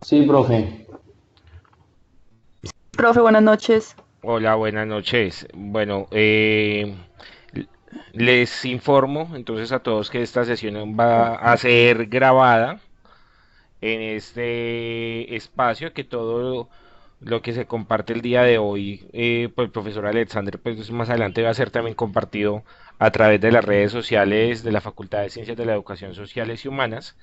Sí, profe. Profe, buenas noches. Hola, buenas noches. Bueno, les informo entonces a todos que esta sesión va a ser grabada en este espacio, que todo lo que se comparte el día de hoy por el profesor Alexander, pues más adelante va a ser también compartido a través de las redes sociales de la Facultad de Ciencias de la Educación Sociales y Humanas.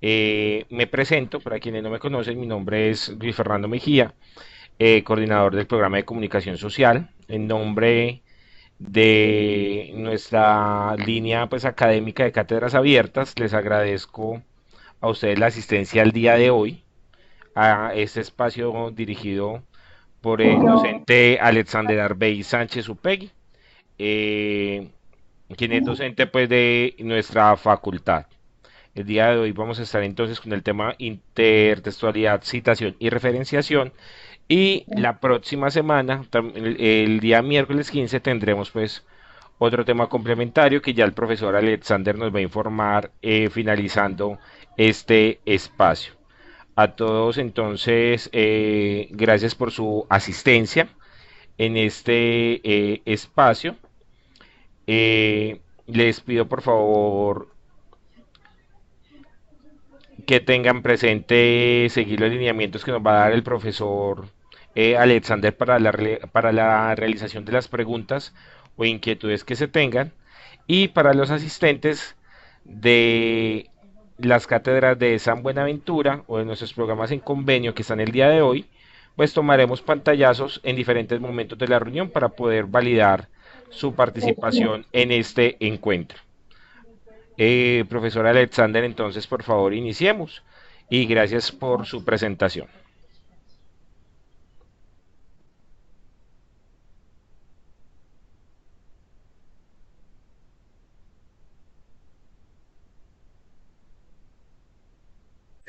Me presento, para quienes no me conocen, mi nombre es Luis Fernando Mejía, coordinador del programa de comunicación social. En nombre de nuestra línea pues académica de cátedras abiertas, les agradezco a ustedes la asistencia al día de hoy a este espacio dirigido por el docente Alexander Arbey Sánchez Upegui, eh, quien es docente pues de nuestra facultad. El día de hoy vamos a estar entonces con el tema intertextualidad, citación y referenciación. Y la próxima semana, el día miércoles 15, tendremos pues otro tema complementario que ya el profesor Alexander nos va a informar finalizando este espacio. A todos entonces, gracias por su asistencia en este espacio. Les pido por favor que tengan presente seguir los lineamientos que nos va a dar el profesor Alexander para para la realización de las preguntas o inquietudes que se tengan. Y para los asistentes de las cátedras de San Buenaventura o de nuestros programas en convenio que están el día de hoy, pues tomaremos pantallazos en diferentes momentos de la reunión para poder validar su participación en este encuentro. Profesor Alexander, entonces por favor iniciemos y gracias por su presentación.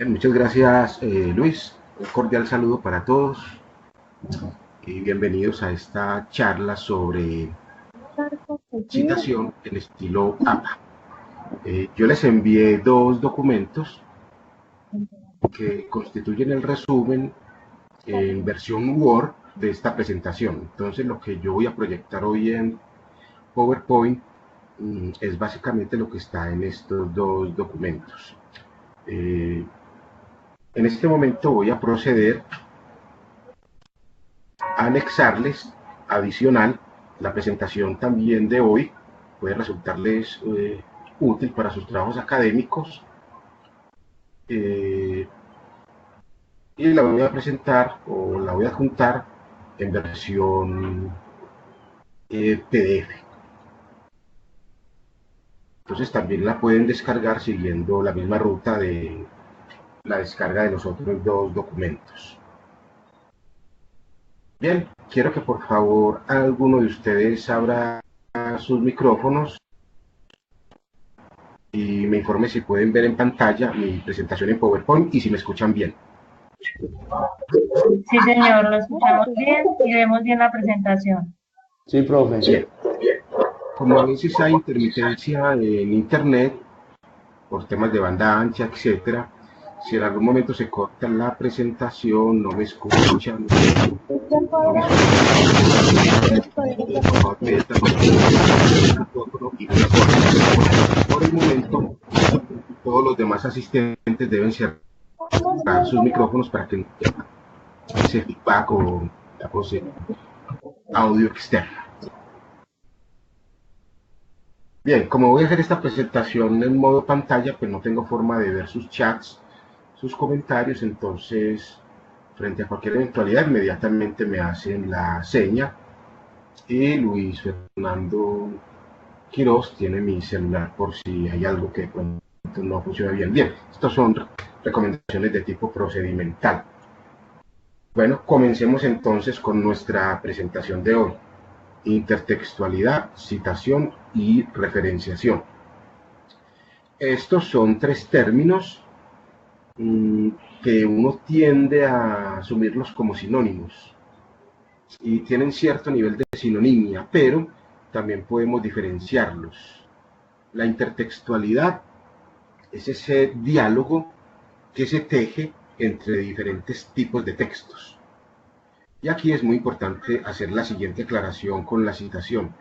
Muchas gracias, Luis. Un cordial saludo para todos y bienvenidos a esta charla sobre citación en estilo APA. Yo les envié dos documentos que constituyen el resumen en versión Word de esta presentación. Entonces, lo que yo voy a proyectar hoy en PowerPoint es básicamente lo que está en estos dos documentos. En este momento voy a proceder anexarles adicional la presentación también de hoy. Puede resultarles útil para sus trabajos académicos, eh, y la voy a presentar o la voy a juntar en versión PDF. Entonces también la pueden descargar siguiendo la misma ruta de la descarga de los otros dos documentos. Bien, quiero que por favor alguno de ustedes abra sus micrófonos y me informe si pueden ver en pantalla mi presentación en PowerPoint y si me escuchan bien. Sí, señor, lo escuchamos bien y vemos bien la presentación. Sí, profe. Bien, como a veces hay intermitencia en Internet por temas de banda ancha, etcétera, si en algún momento se corta la presentación, no me escuchan, no me por el momento, todos los demás asistentes deben cerrar sus micrófonos para que no haya ese feedback o audio externo. Bien, como voy a hacer esta presentación en modo pantalla, pues no tengo forma de ver sus chats, sus comentarios, entonces frente a cualquier eventualidad inmediatamente me hacen la seña y Luis Fernando Quiroz tiene mi celular por si hay algo que de pronto no funciona bien. Bien, estas son recomendaciones de tipo procedimental. Bueno, comencemos entonces con nuestra presentación de hoy. Intertextualidad, citación y referenciación. Estos son tres términos que uno tiende a asumirlos como sinónimos y tienen cierto nivel de sinonimia, pero también podemos diferenciarlos. La intertextualidad es ese diálogo que se teje entre diferentes tipos de textos. Y aquí es muy importante hacer la siguiente aclaración con la citación.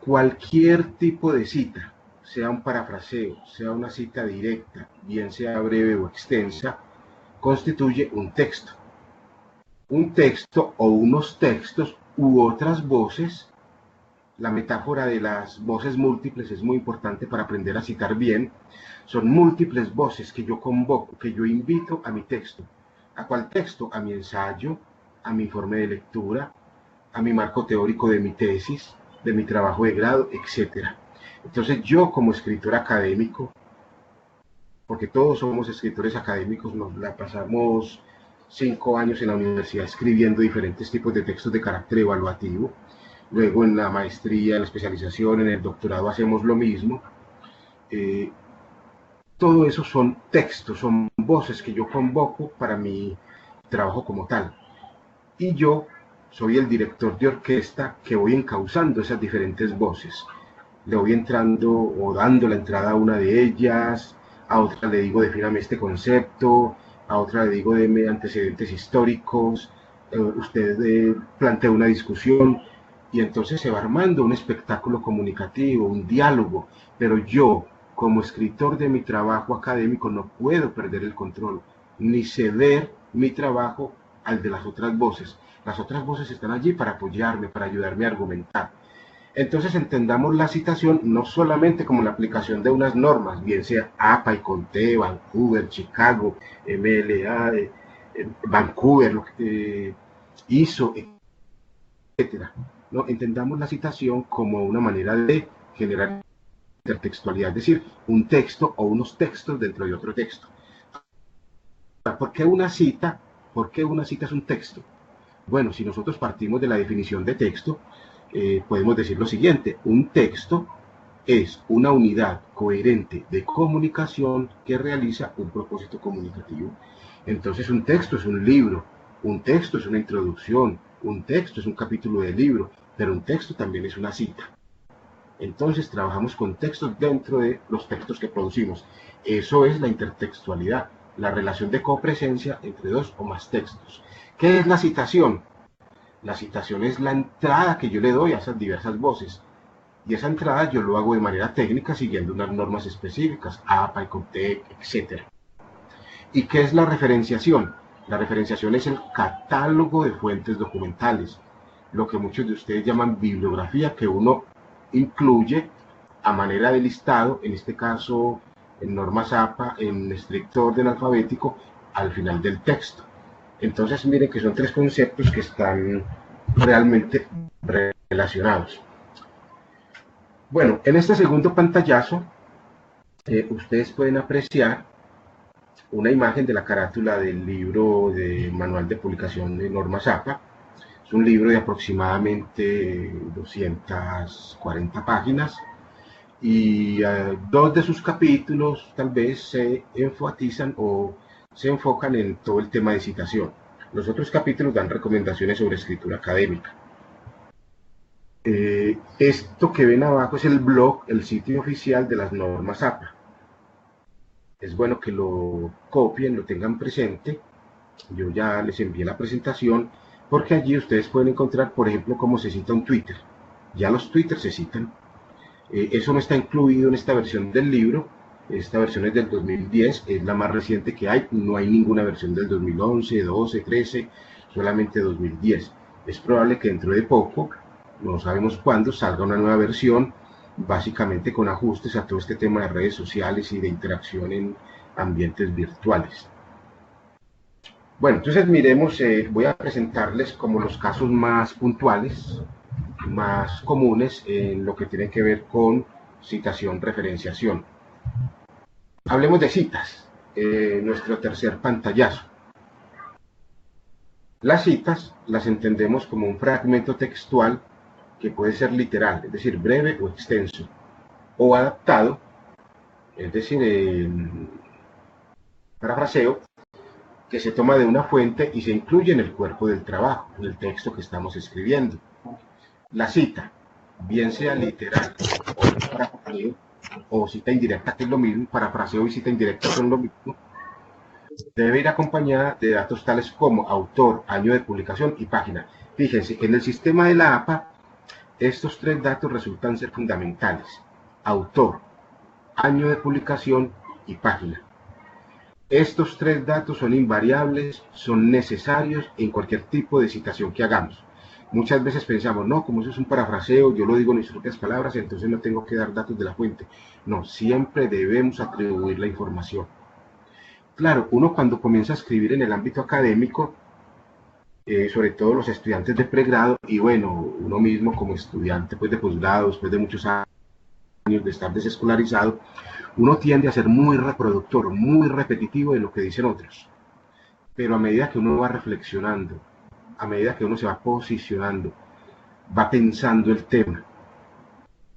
Cualquier tipo de cita, sea un parafraseo, sea una cita directa, bien sea breve o extensa, constituye un texto. Un texto o unos textos u otras voces. La metáfora de las voces múltiples es muy importante para aprender a citar bien. Son múltiples voces que yo convoco, que yo invito a mi texto. ¿A cuál texto? A mi ensayo, a mi informe de lectura, a mi marco teórico de mi tesis, de mi trabajo de grado, etc. Entonces yo como escritor académico, porque todos somos escritores académicos, nos la pasamos 5 años en la universidad escribiendo diferentes tipos de textos de carácter evaluativo. Luego en la maestría, en la especialización, en el doctorado hacemos lo mismo. Todo eso son textos, son voces que yo convoco para mi trabajo como tal. Y yo soy el director de orquesta que voy encauzando esas diferentes voces. Le voy entrando o dando la entrada a una de ellas, a otra le digo defíname este concepto, a otra le digo deme antecedentes históricos, usted plantea una discusión, y entonces se va armando un espectáculo comunicativo, un diálogo, pero yo, como escritor de mi trabajo académico, no puedo perder el control, ni ceder mi trabajo al de las otras voces. Las otras voces están allí para apoyarme, para ayudarme a argumentar. Entonces entendamos la citación no solamente como la aplicación de unas normas, bien sea APA y CONTE, Vancouver, Chicago, MLA, Vancouver, ISO, etc. ¿No? Entendamos la citación como una manera de generar intertextualidad, es decir, un texto o unos textos dentro de otro texto. ¿Por qué una cita? ¿Por qué una cita es un texto? Bueno, si nosotros partimos de la definición de texto, podemos decir lo siguiente: un texto es una unidad coherente de comunicación que realiza un propósito comunicativo. Entonces un texto es un libro, un texto es una introducción, un texto es un capítulo de libro, pero un texto también es una cita. Entonces trabajamos con textos dentro de los textos que producimos. Eso es la intertextualidad, la relación de copresencia entre dos o más textos. ¿Qué es la citación? La citación es la entrada que yo le doy a esas diversas voces. Y esa entrada yo lo hago de manera técnica siguiendo unas normas específicas, APA, CONTE, etc. ¿Y qué es la referenciación? La referenciación es el catálogo de fuentes documentales, lo que muchos de ustedes llaman bibliografía, que uno incluye a manera de listado, en este caso en normas APA, en estricto orden alfabético, al final del texto. Entonces miren que son tres conceptos que están realmente relacionados. Bueno, en este segundo pantallazo, ustedes pueden apreciar una imagen de la carátula del libro de manual de publicación de normas APA. Es un libro de aproximadamente 240 páginas y dos de sus capítulos tal vez se enfatizan o se enfocan en todo el tema de citación. Los otros capítulos dan recomendaciones sobre escritura académica. Esto que ven abajo es el blog, el sitio oficial de las normas APA. Es bueno que lo copien, lo tengan presente. Yo ya les envié la presentación porque allí ustedes pueden encontrar, por ejemplo, cómo se cita un Twitter. Ya los Twitter se citan. Eso no está incluido en esta versión del libro. Esta versión es del 2010, es la más reciente que hay. No hay ninguna versión del 2011, 12, 13, solamente 2010. Es probable que dentro de poco, no sabemos cuándo, salga una nueva versión, básicamente con ajustes a todo este tema de redes sociales y de interacción en ambientes virtuales. Bueno, entonces miremos, voy a presentarles como los casos más puntuales, más comunes en lo que tiene que ver con citación, referenciación. Hablemos de citas, nuestro tercer pantallazo. Las citas las entendemos como un fragmento textual que puede ser literal, es decir, breve o extenso, o adaptado, es decir, parafraseo, que se toma de una fuente y se incluye en el cuerpo del trabajo, en el texto que estamos escribiendo. La cita, bien sea literal o parafraseo, o cita indirecta, que es lo mismo, parafraseo y cita indirecta son lo mismo, debe ir acompañada de datos tales como autor, año de publicación y página. Fíjense, en el sistema de la APA, estos tres datos resultan ser fundamentales: autor, año de publicación y página. Estos tres datos son invariables, son necesarios en cualquier tipo de citación que hagamos. Muchas veces pensamos, no, como eso es un parafraseo, yo lo digo en mis propias palabras, entonces no tengo que dar datos de la fuente. No, siempre debemos atribuir la información. Claro, uno cuando comienza a escribir en el ámbito académico, sobre todo los estudiantes de pregrado, y bueno, uno mismo como estudiante pues, de posgrado, después de muchos años de estar desescolarizado, uno tiende a ser muy reproductor, muy repetitivo de lo que dicen otros. Pero a medida que uno va reflexionando, a medida que uno se va posicionando, va pensando el tema,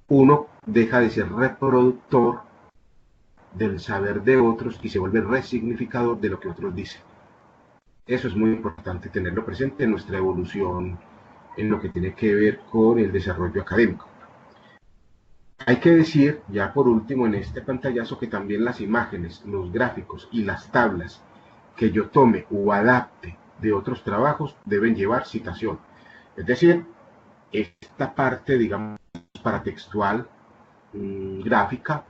uno deja de ser reproductor del saber de otros y se vuelve resignificador de lo que otros dicen. Eso es muy importante tenerlo presente en nuestra evolución en lo que tiene que ver con el desarrollo académico. Hay que decir, ya por último en este pantallazo, que también las imágenes, los gráficos y las tablas que yo tome o adapte de otros trabajos deben llevar citación. Es decir, esta parte, digamos, paratextual, gráfica,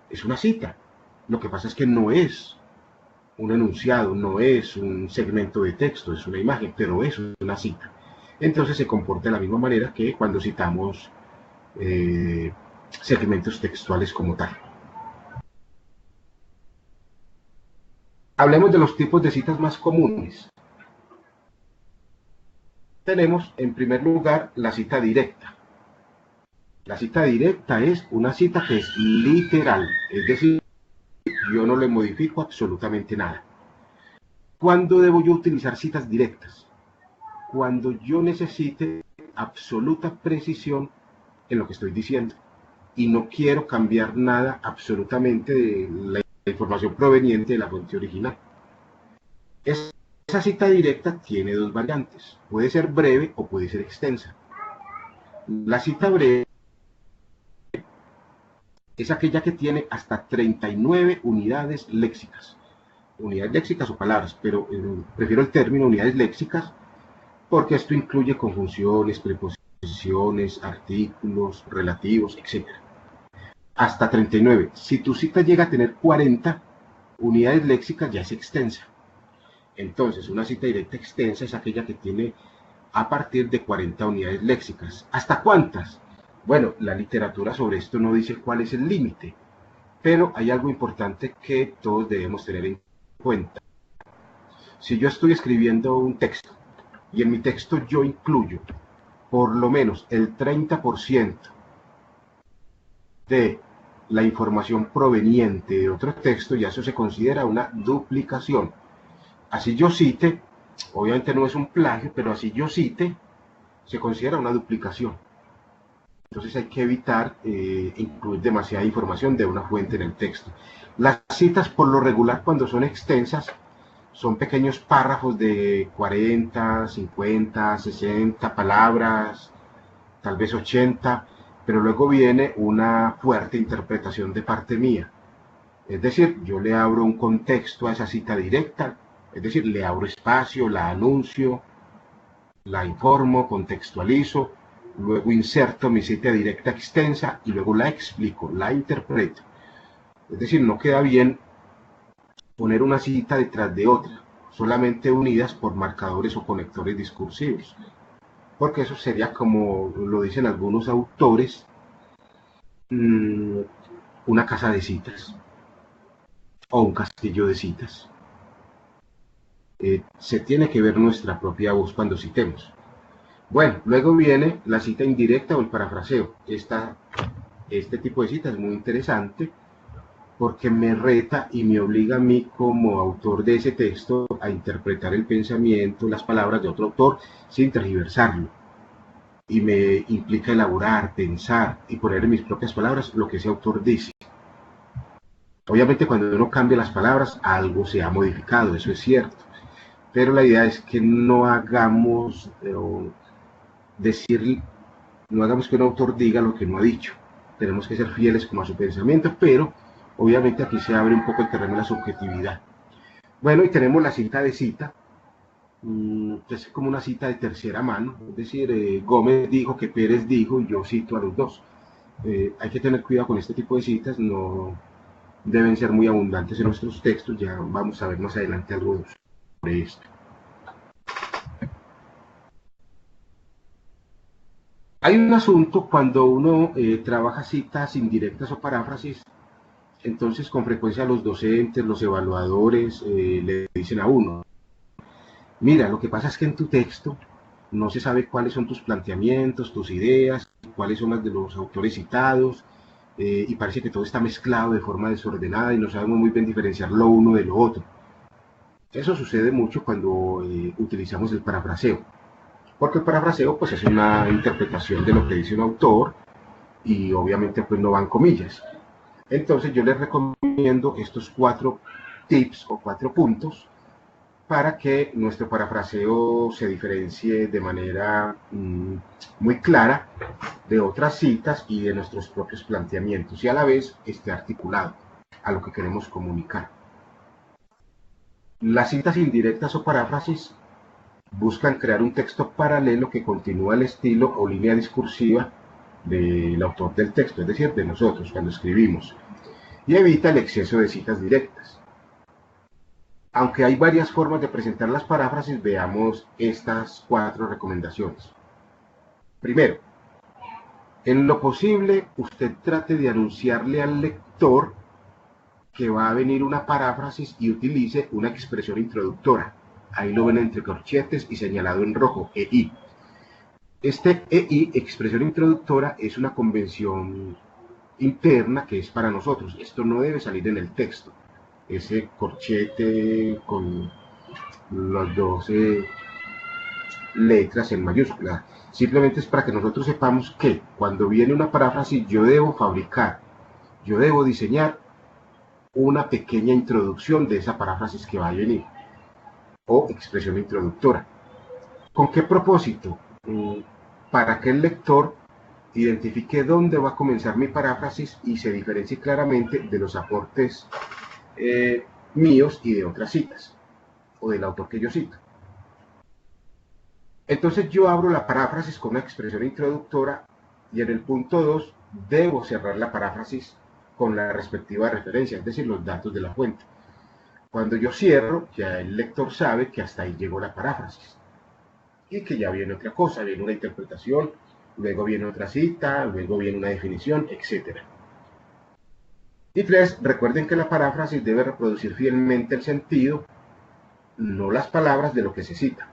es una cita. Lo que pasa es que no es un enunciado, no es un segmento de texto, es una imagen, pero es una cita. Entonces se comporta de la misma manera que cuando citamos segmentos textuales como tal. Hablemos de los tipos de citas más comunes. Tenemos en primer lugar la cita directa. La cita directa es una cita que es literal, es decir, yo no le modifico absolutamente nada. ¿Cuándo debo yo utilizar citas directas? Cuando yo necesite absoluta precisión en lo que estoy diciendo y no quiero cambiar nada absolutamente de la información proveniente de la fuente original. Esa cita directa tiene dos variantes, puede ser breve o puede ser extensa. La cita breve es aquella que tiene hasta 39 unidades léxicas. Unidades léxicas o palabras, pero prefiero el término unidades léxicas porque esto incluye conjunciones, preposiciones, artículos, relativos, etc. Hasta 39. Si tu cita llega a tener 40 unidades léxicas, ya es extensa. Entonces, una cita directa extensa es aquella que tiene a partir de 40 unidades léxicas. ¿Hasta cuántas? Bueno, la literatura sobre esto no dice cuál es el límite, pero hay algo importante que todos debemos tener en cuenta. Si yo estoy escribiendo un texto y en mi texto yo incluyo por lo menos el 30% de la información proveniente de otro texto, ya eso se considera una duplicación. Así yo cite, obviamente no es un plagio, pero así yo cite, se considera una duplicación. Entonces hay que evitar incluir demasiada información de una fuente en el texto. Las citas por lo regular cuando son extensas son pequeños párrafos de 40, 50, 60 palabras, tal vez 80, pero luego viene una fuerte interpretación de parte mía. Es decir, yo le abro un contexto a esa cita directa, es decir, le abro espacio, la anuncio, la informo, contextualizo, luego inserto mi cita directa extensa y luego la explico, la interpreto. Es decir, no queda bien poner una cita detrás de otra, solamente unidas por marcadores o conectores discursivos, porque eso sería, como lo dicen algunos autores, una casa de citas o un castillo de citas. Se tiene que ver nuestra propia voz cuando citemos. Bueno, luego viene la cita indirecta o el parafraseo. Este tipo de cita es muy interesante porque me reta y me obliga a mí como autor de ese texto a interpretar el pensamiento, las palabras de otro autor sin tergiversarlo. Y me implica elaborar, pensar y poner en mis propias palabras lo que ese autor dice. Obviamente cuando uno cambia las palabras, algo se ha modificado, eso es cierto. Pero la idea es que no hagamos no hagamos que un autor diga lo que no ha dicho. Tenemos que ser fieles como a su pensamiento, pero obviamente aquí se abre un poco el terreno de la subjetividad. Bueno, y tenemos la cita de cita, que es como una cita de tercera mano, es decir, Gómez dijo que Pérez dijo y yo cito a los dos. Hay que tener cuidado con este tipo de citas, no deben ser muy abundantes en nuestros textos, ya vamos a ver más adelante algo sobre esto. Hay un asunto cuando uno trabaja citas indirectas o paráfrasis, entonces con frecuencia los docentes, los evaluadores le dicen a uno, mira, lo que pasa es que en tu texto no se sabe cuáles son tus planteamientos, tus ideas, cuáles son las de los autores citados, y parece que todo está mezclado de forma desordenada y no sabemos muy bien diferenciar lo uno de lo otro. Eso sucede mucho cuando utilizamos el parafraseo, porque el parafraseo pues es una interpretación de lo que dice un autor y obviamente pues no van comillas. Entonces yo les recomiendo estos 4 tips o 4 puntos para que nuestro parafraseo se diferencie de manera muy clara de otras citas y de nuestros propios planteamientos y a la vez esté articulado a lo que queremos comunicar. Las citas indirectas o paráfrasis buscan crear un texto paralelo que continúa el estilo o línea discursiva del autor del texto, es decir, de nosotros cuando escribimos, y evita el exceso de citas directas. Aunque hay varias formas de presentar las paráfrasis, veamos estas 4 recomendaciones. Primero, en lo posible, usted trate de anunciarle al lector que va a venir una paráfrasis y utilice una expresión introductora. Ahí lo ven entre corchetes y señalado en rojo, EI. Este EI, expresión introductora, es una convención interna que es para nosotros. Esto no debe salir en el texto. Ese corchete con las 12 letras en mayúscula. Simplemente es para que nosotros sepamos que cuando viene una paráfrasis yo debo fabricar, yo debo diseñar una pequeña introducción de esa paráfrasis que va a venir, o expresión introductora. ¿Con qué propósito? Para que el lector identifique dónde va a comenzar mi paráfrasis y se diferencie claramente de los aportes míos y de otras citas, o del autor que yo cito. Entonces yo abro la paráfrasis con una expresión introductora y en el punto 2 debo cerrar la paráfrasis con la respectiva referencia, es decir, los datos de la fuente. Cuando yo cierro, ya el lector sabe que hasta ahí llegó la paráfrasis y que ya viene otra cosa, viene una interpretación, luego viene otra cita, luego viene una definición, etc. Y 3, recuerden que la paráfrasis debe reproducir fielmente el sentido, no las palabras de lo que se cita.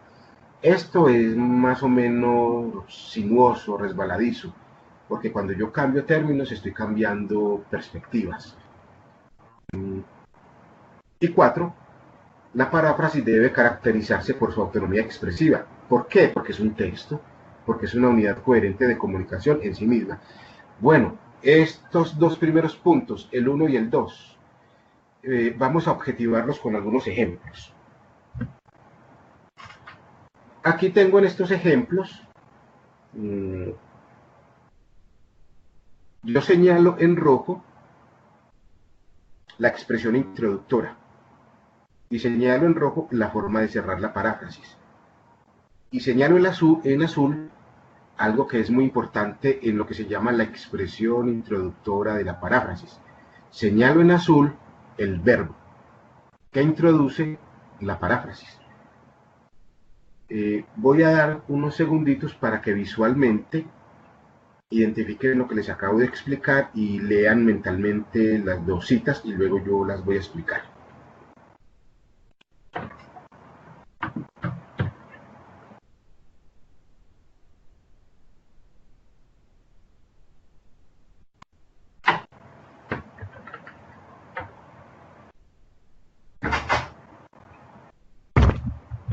Esto es más o menos sinuoso, resbaladizo, porque cuando yo cambio términos estoy cambiando perspectivas. Y 4, la paráfrasis debe caracterizarse por su autonomía expresiva. ¿Por qué? Porque es un texto, porque es una unidad coherente de comunicación en sí misma. Bueno, estos 2 primeros puntos, el 1 y el 2, vamos a objetivarlos con algunos ejemplos. Aquí tengo en estos ejemplos, yo señalo en rojo la expresión introductora y señalo en rojo la forma de cerrar la paráfrasis. Y señalo en azul algo que es muy importante en lo que se llama la expresión introductora de la paráfrasis. Señalo en azul el verbo que introduce la paráfrasis. Voy a dar unos segunditos para que visualmente identifiquen lo que les acabo de explicar y lean mentalmente las 2 citas y luego yo las voy a explicar.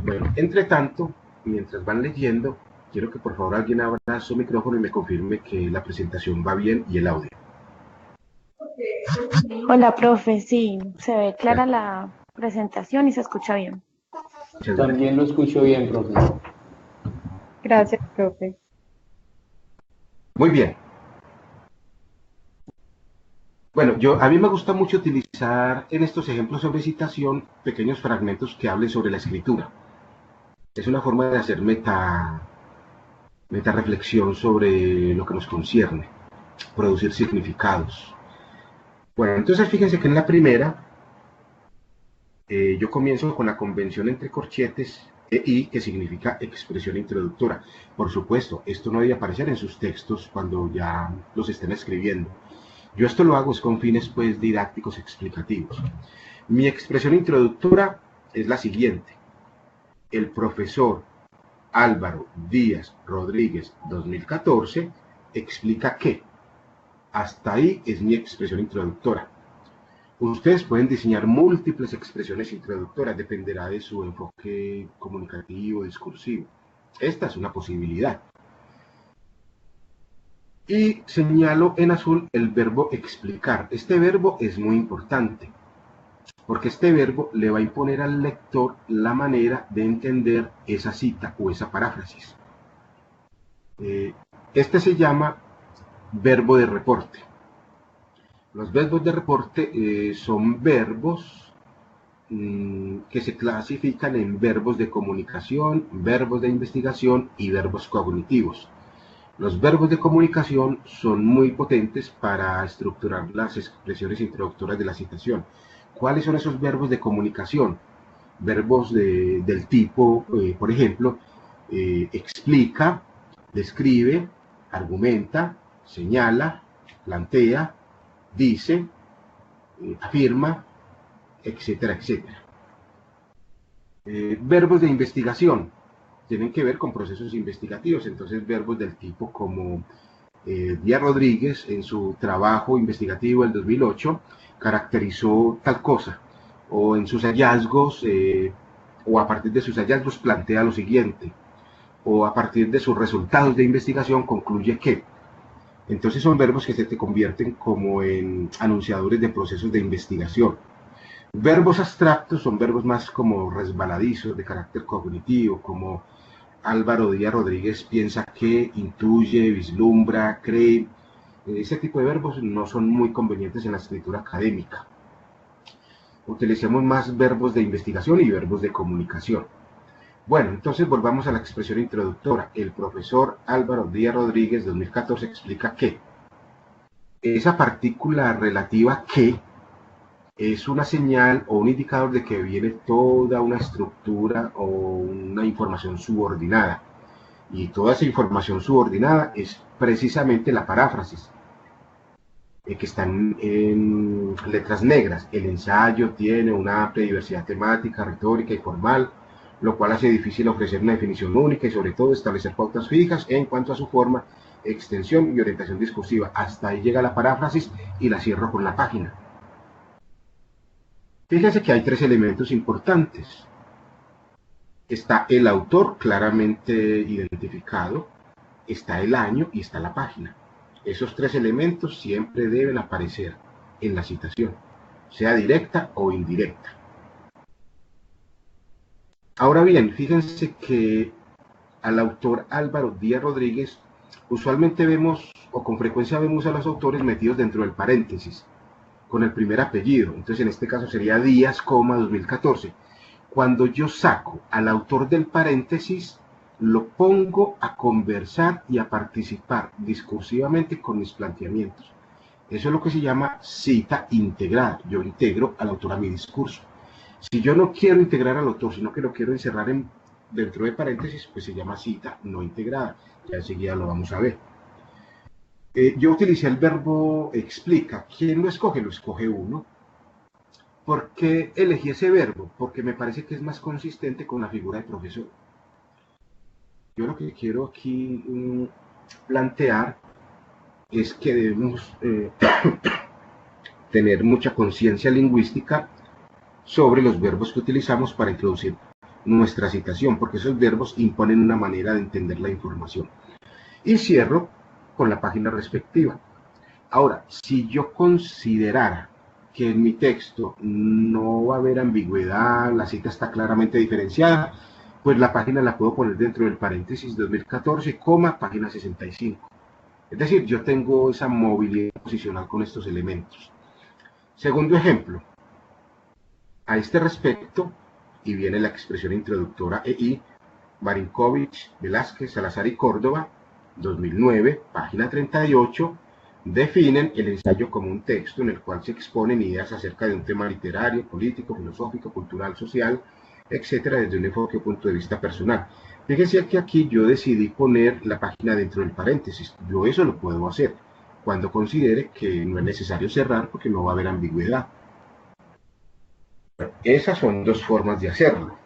Bueno, entre tanto, mientras van leyendo, quiero que por favor alguien abra su micrófono y me confirme que la presentación va bien y el audio. Hola, profe, sí, se ve clara la presentación y se escucha bien. También lo escucho bien, profe. Gracias, profe. Muy bien. Bueno, a mí me gusta mucho utilizar en estos ejemplos sobre citación pequeños fragmentos que hablen sobre la escritura. Es una forma de hacer meta reflexión sobre lo que nos concierne, producir significados. Bueno, entonces fíjense que en la primera yo comienzo con la convención entre corchetes EI, que significa expresión introductora. Por supuesto, esto no debe aparecer en sus textos cuando ya los estén escribiendo. Yo esto lo hago es con fines pues didácticos explicativos. Mi expresión introductora es la siguiente. El profesor Álvaro Díaz Rodríguez 2014 explica que. Hasta ahí es mi expresión introductora. Ustedes pueden diseñar múltiples expresiones introductoras, dependerá de su enfoque comunicativo, discursivo. Esta es una posibilidad. Y señalo en azul el verbo explicar. Este verbo es muy importante, porque este verbo le va a imponer al lector la manera de entender esa cita o esa paráfrasis. Este se llama verbo de reporte. Los verbos de reporte son verbos que se clasifican en verbos de comunicación, verbos de investigación y verbos cognitivos. Los verbos de comunicación son muy potentes para estructurar las expresiones introductorias de la citación. ¿Cuáles son esos verbos de comunicación? Verbos del tipo, por ejemplo, explica, describe, argumenta, señala, plantea, dice, afirma, etcétera, etcétera. Verbos de investigación tienen que ver con procesos investigativos, entonces verbos del tipo como Díaz Rodríguez en su trabajo investigativo del 2008 caracterizó tal cosa, o en sus hallazgos, o a partir de sus hallazgos plantea lo siguiente, o a partir de sus resultados de investigación concluye que. Entonces son verbos que se te convierten como en anunciadores de procesos de investigación. Verbos abstractos son verbos más como resbaladizos, de carácter cognitivo, como Álvaro Díaz Rodríguez piensa que, intuye, vislumbra, cree. Ese tipo de verbos no son muy convenientes en la escritura académica. Utilicemos más verbos de investigación y verbos de comunicación. Bueno, entonces volvamos a la expresión introductora. El profesor Álvaro Díaz Rodríguez 2014 explica que. Esa partícula relativa que es una señal o un indicador de que viene toda una estructura o una información subordinada. Y toda esa información subordinada es precisamente la paráfrasis, que están en letras negras. El ensayo tiene una amplia diversidad temática, retórica y formal, lo cual hace difícil ofrecer una definición única y sobre todo establecer pautas fijas en cuanto a su forma, extensión y orientación discursiva. Hasta ahí llega la paráfrasis y la cierro con la página. Fíjense que hay tres elementos importantes. Está el autor claramente identificado, está el año y está la página. Esos tres elementos siempre deben aparecer en la citación, sea directa o indirecta. Ahora bien, fíjense que al autor Álvaro Díaz Rodríguez usualmente vemos, o con frecuencia vemos a los autores metidos dentro del paréntesis, con el primer apellido. Entonces en este caso sería Díaz, 2014. Cuando yo saco al autor del paréntesis, lo pongo a conversar y a participar discursivamente con mis planteamientos. Eso es lo que se llama cita integrada. Yo integro al autor a mi discurso. Si yo no quiero integrar al autor, sino que lo quiero encerrar dentro de paréntesis, pues se llama cita no integrada. Ya enseguida lo vamos a ver. Yo utilicé el verbo explica. ¿Quién lo escoge? Lo escoge uno. ¿Por qué elegí ese verbo? Porque me parece que es más consistente con la figura de profesor. Yo lo que quiero aquí plantear es que debemos tener mucha conciencia lingüística sobre los verbos que utilizamos para introducir nuestra citación, porque esos verbos imponen una manera de entender la información. Y cierro con la página respectiva. Ahora, si yo considerara que en mi texto no va a haber ambigüedad, la cita está claramente diferenciada, pues la página la puedo poner dentro del paréntesis 2014, página 65. Es decir, yo tengo esa movilidad posicional con estos elementos. Segundo ejemplo, a este respecto, y viene la expresión introductora EI, Marinkovic, Velázquez, Salazar y Córdoba, 2009, página 38, definen el ensayo como un texto en el cual se exponen ideas acerca de un tema literario, político, filosófico, cultural, social, etcétera, desde un enfoque o punto de vista personal. Fíjense que aquí yo decidí poner la página dentro del paréntesis. Yo eso lo puedo hacer cuando considere que no es necesario cerrar porque no va a haber ambigüedad. Esas son dos formas de hacerlo.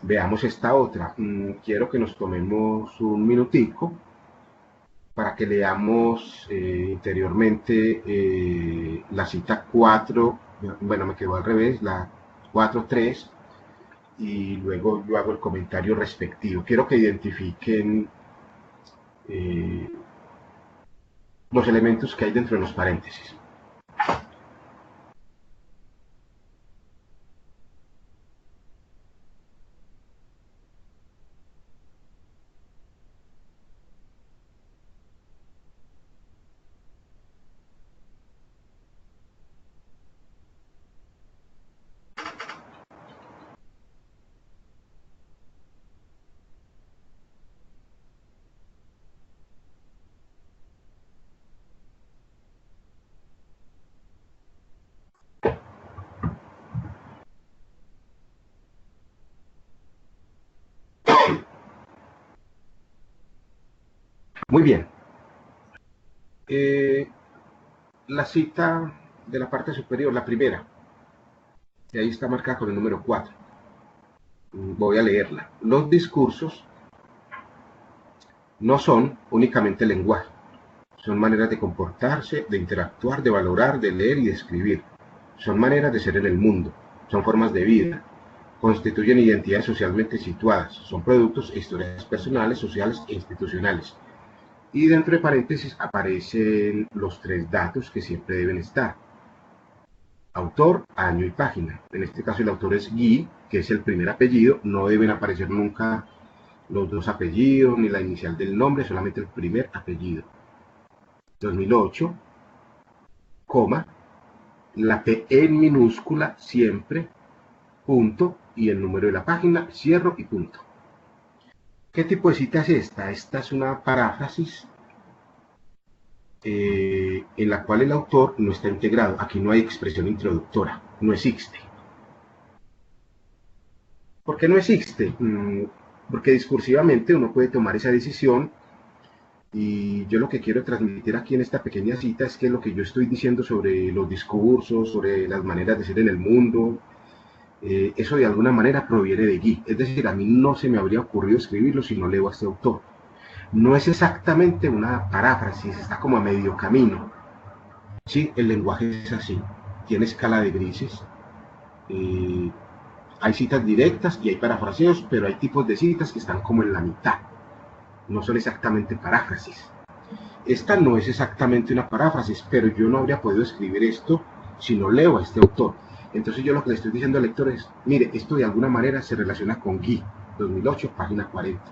Veamos esta otra. Quiero que nos tomemos un minutico para que leamos interiormente la cita 4, bueno, me quedó al revés, la 4.3, y luego yo hago el comentario respectivo. Quiero que identifiquen los elementos que hay dentro de los paréntesis. Muy bien. La cita de la parte superior, la primera, que ahí está marcada con el número 4. Voy a leerla. Los discursos no son únicamente lenguaje. Son maneras de comportarse, de interactuar, de valorar, de leer y de escribir. Son maneras de ser en el mundo. Son formas de vida. Constituyen identidades socialmente situadas. Son productos e historias personales, sociales e institucionales. Y dentro de paréntesis aparecen los 3 datos que siempre deben estar. Autor, año y página. En este caso el autor es Guy, que es el primer apellido. No deben aparecer nunca los 2 apellidos ni la inicial del nombre, solamente el primer apellido. 2008, coma, la P en minúscula siempre, punto, y el número de la página, cierro y punto. ¿Qué tipo de cita es esta? Esta es una paráfrasis en la cual el autor no está integrado. Aquí no hay expresión introductora, no existe. ¿Por qué no existe? Porque discursivamente uno puede tomar esa decisión, y yo lo que quiero transmitir aquí en esta pequeña cita es que lo que yo estoy diciendo sobre los discursos, sobre las maneras de ser en el mundo, eso de alguna manera proviene de Guy. Es decir, a mí no se me habría ocurrido escribirlo si no leo a este autor. No es exactamente una paráfrasis, está como a medio camino. Sí, el lenguaje es así, tiene escala de grises. Hay citas directas y hay parafraseos, pero hay tipos de citas que están como en la mitad. No son exactamente paráfrasis. Esta no es exactamente una paráfrasis, pero yo no habría podido escribir esto si no leo a este autor. Entonces yo lo que le estoy diciendo al lector es, mire, esto de alguna manera se relaciona con Guy, 2008, página 40.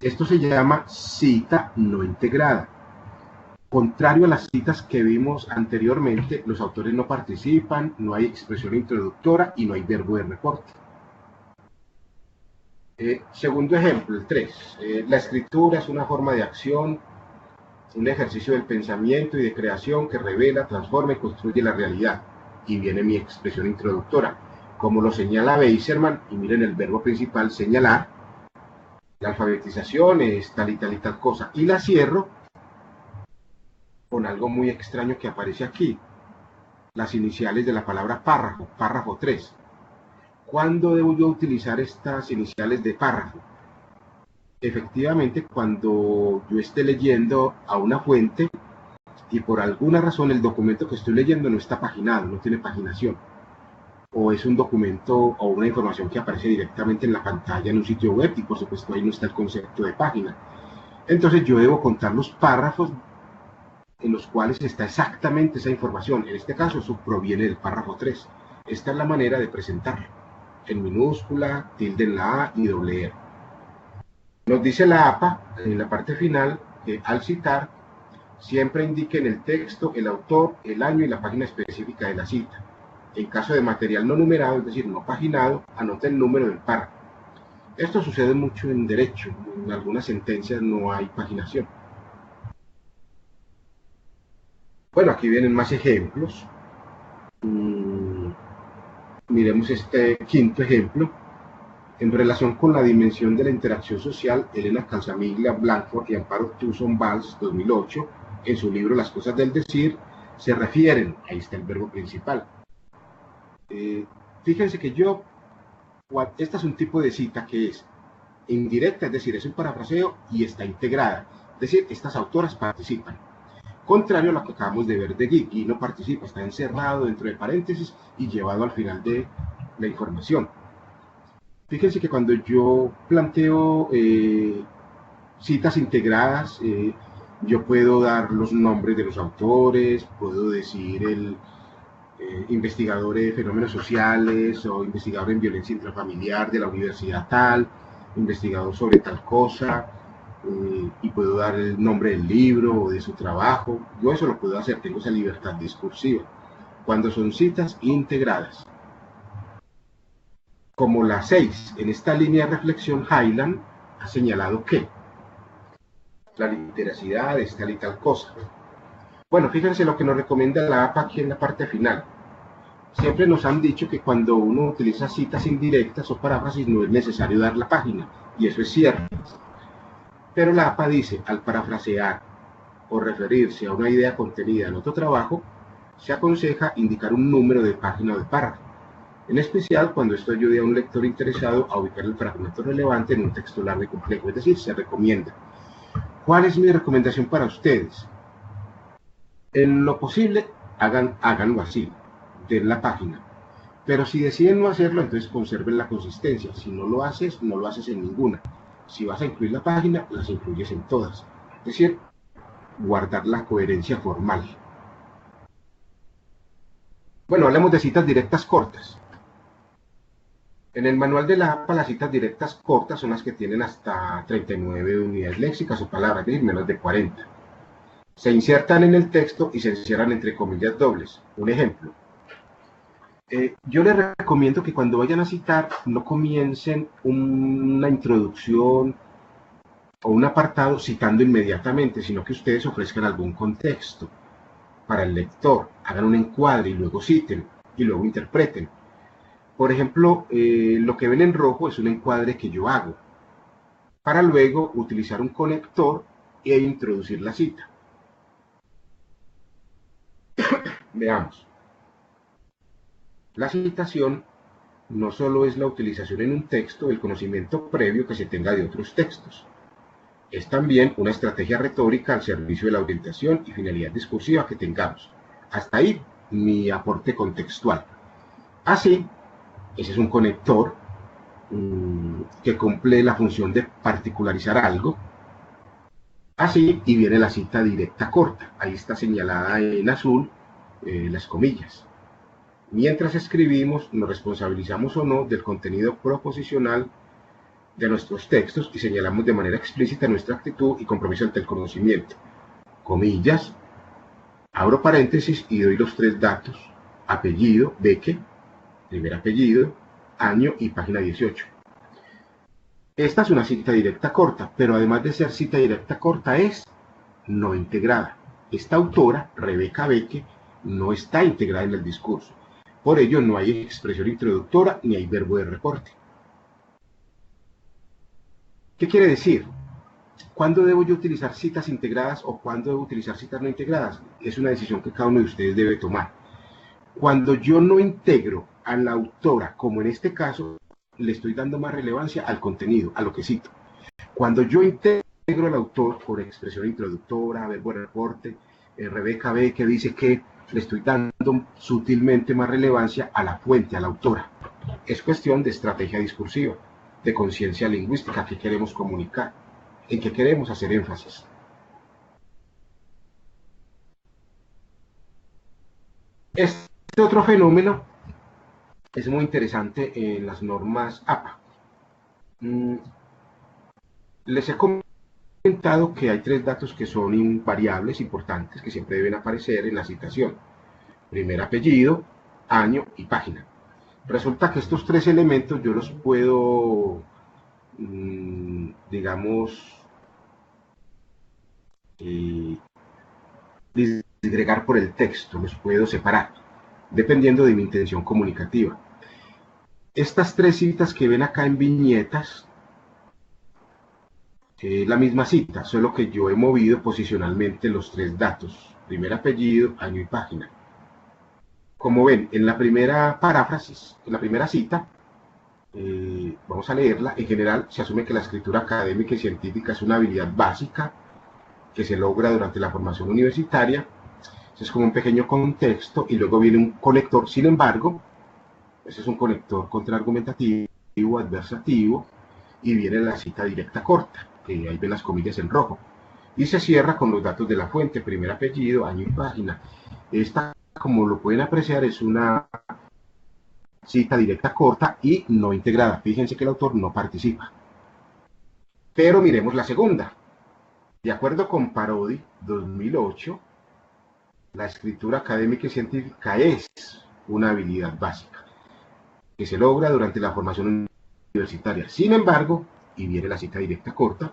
Esto se llama cita no integrada. Contrario a las citas que vimos anteriormente, los autores no participan, no hay expresión introductora y no hay verbo de reporte. Segundo ejemplo, el 3. La escritura es una forma de acción, un ejercicio del pensamiento y de creación que revela, transforma y construye la realidad. Y viene mi expresión introductora. Como lo señala Beisserman, y miren el verbo principal, señalar, la alfabetización es tal y tal y tal cosa. Y la cierro con algo muy extraño que aparece aquí. Las iniciales de la palabra párrafo, párrafo 3. ¿Cuándo debo yo utilizar estas iniciales de párrafo? Efectivamente, cuando yo esté leyendo a una fuente y por alguna razón el documento que estoy leyendo no está paginado, no tiene paginación, o es un documento o una información que aparece directamente en la pantalla en un sitio web y por supuesto ahí no está el concepto de página. Entonces yo debo contar los párrafos en los cuales está exactamente esa información. En este caso eso proviene del párrafo 3. Esta es la manera de presentarlo. En minúscula, tilde en la A y doble E. Nos dice la APA en la parte final que al citar Siempre indique en el texto el autor, el año y la página específica de la cita. En caso de material no numerado, es decir, no paginado, anote el número del párrafo. Esto sucede mucho en derecho. En algunas sentencias no hay paginación. Bueno, aquí vienen más ejemplos. Miremos este quinto ejemplo. En relación con la dimensión de la interacción social, Elena Calzamiglia, Blanford y Amparo Tucson Valls, 2008, en su libro Las cosas del decir, se refieren, ahí está el verbo principal. Fíjense que esta es un tipo de cita que es indirecta, es decir, es un parafraseo y está integrada. Es decir, estas autoras participan. Contrario a lo que acabamos de ver de Guy no participa, está encerrado dentro de paréntesis y llevado al final de la información. Fíjense que cuando yo planteo citas integradas, yo puedo dar los nombres de los autores, puedo decir el investigador de fenómenos sociales o investigador en violencia intrafamiliar de la universidad tal, investigador sobre tal cosa, y puedo dar el nombre del libro o de su trabajo. Yo eso lo puedo hacer, tengo esa libertad discursiva cuando son citas integradas. Como la 6, en esta línea de reflexión, Highland ha señalado que la literacidad es tal y tal cosa. Bueno, fíjense lo que nos recomienda la APA aquí en la parte final. Siempre nos han dicho que cuando uno utiliza citas indirectas o paráfrasis no es necesario dar la página, y eso es cierto. Pero la APA dice, al parafrasear o referirse a una idea contenida en otro trabajo, se aconseja indicar un número de página o de párrafo, en especial cuando esto ayude a un lector interesado a ubicar el fragmento relevante en un texto largo y complejo, es decir, se recomienda. ¿Cuál es mi recomendación para ustedes? En lo posible, háganlo así, den la página. Pero si deciden no hacerlo, entonces conserven la consistencia. Si no lo haces, no lo haces en ninguna. Si vas a incluir la página, las incluyes en todas. Es decir, guardar la coherencia formal. Bueno, hablemos de citas directas cortas. En el manual de la APA, las citas directas cortas son las que tienen hasta 39 unidades léxicas o palabras, es decir, menos de 40. Se insertan en el texto y se encierran entre comillas dobles. Un ejemplo. Yo les recomiendo que cuando vayan a citar no comiencen una introducción o un apartado citando inmediatamente, sino que ustedes ofrezcan algún contexto para el lector, hagan un encuadre y luego citen y luego interpreten. Por ejemplo, lo que ven en rojo es un encuadre que yo hago para luego utilizar un conector e introducir la cita. Veamos. La citación no solo es la utilización en un texto del conocimiento previo que se tenga de otros textos, es también una estrategia retórica al servicio de la orientación y finalidad discursiva que tengamos. Hasta ahí mi aporte contextual. Así, ese es un conector que cumple la función de particularizar algo. Así, y viene la cita directa corta. Ahí está señalada en azul las comillas. Mientras escribimos, nos responsabilizamos o no del contenido proposicional de nuestros textos y señalamos de manera explícita nuestra actitud y compromiso ante el conocimiento. Comillas, abro paréntesis y doy los 3 datos: apellido, Beque, primer apellido, año y página 18. Esta es una cita directa corta, pero además de ser cita directa corta es no integrada. Esta autora, Rebeca Beque, no está integrada en el discurso. Por ello no hay expresión introductora ni hay verbo de reporte. ¿Qué quiere decir? ¿Cuándo debo yo utilizar citas integradas o cuándo debo utilizar citas no integradas? Es una decisión que cada uno de ustedes debe tomar. Cuando yo no integro a la autora, como en este caso, le estoy dando más relevancia al contenido, a lo que cito. Cuando yo integro al autor por expresión introductora, verbo de reporte, Rebeca B, que dice que le estoy dando sutilmente más relevancia a la fuente, a la autora. Es cuestión de estrategia discursiva, de conciencia lingüística, que queremos comunicar, en qué queremos hacer énfasis. Este otro fenómeno es muy interesante en las normas APA. Les he comentado que hay tres datos que son invariables, importantes, que siempre deben aparecer en la citación. Primer apellido, año y página. Resulta que estos tres elementos yo los puedo, digamos, disgregar por el texto, los puedo separar, dependiendo de mi intención comunicativa. Estas tres citas que ven acá en viñetas, es la misma cita, solo que yo he movido posicionalmente los tres datos, primer apellido, año y página. Como ven, en la primera paráfrasis, en la primera cita, vamos a leerla. En general, se asume que la escritura académica y científica es una habilidad básica que se logra durante la formación universitaria. Ese es como un pequeño contexto, y luego viene un conector. Sin embargo, ese es un conector contraargumentativo, adversativo, y viene la cita directa corta, que ahí ven las comillas en rojo. Y se cierra con los datos de la fuente, primer apellido, año y página. Esta, como lo pueden apreciar, es una cita directa corta y no integrada. Fíjense que el autor no participa. Pero miremos la segunda. De acuerdo con Parodi, 2008, la escritura académica y científica es una habilidad básica que se logra durante la formación universitaria. Sin embargo, y viene la cita directa corta,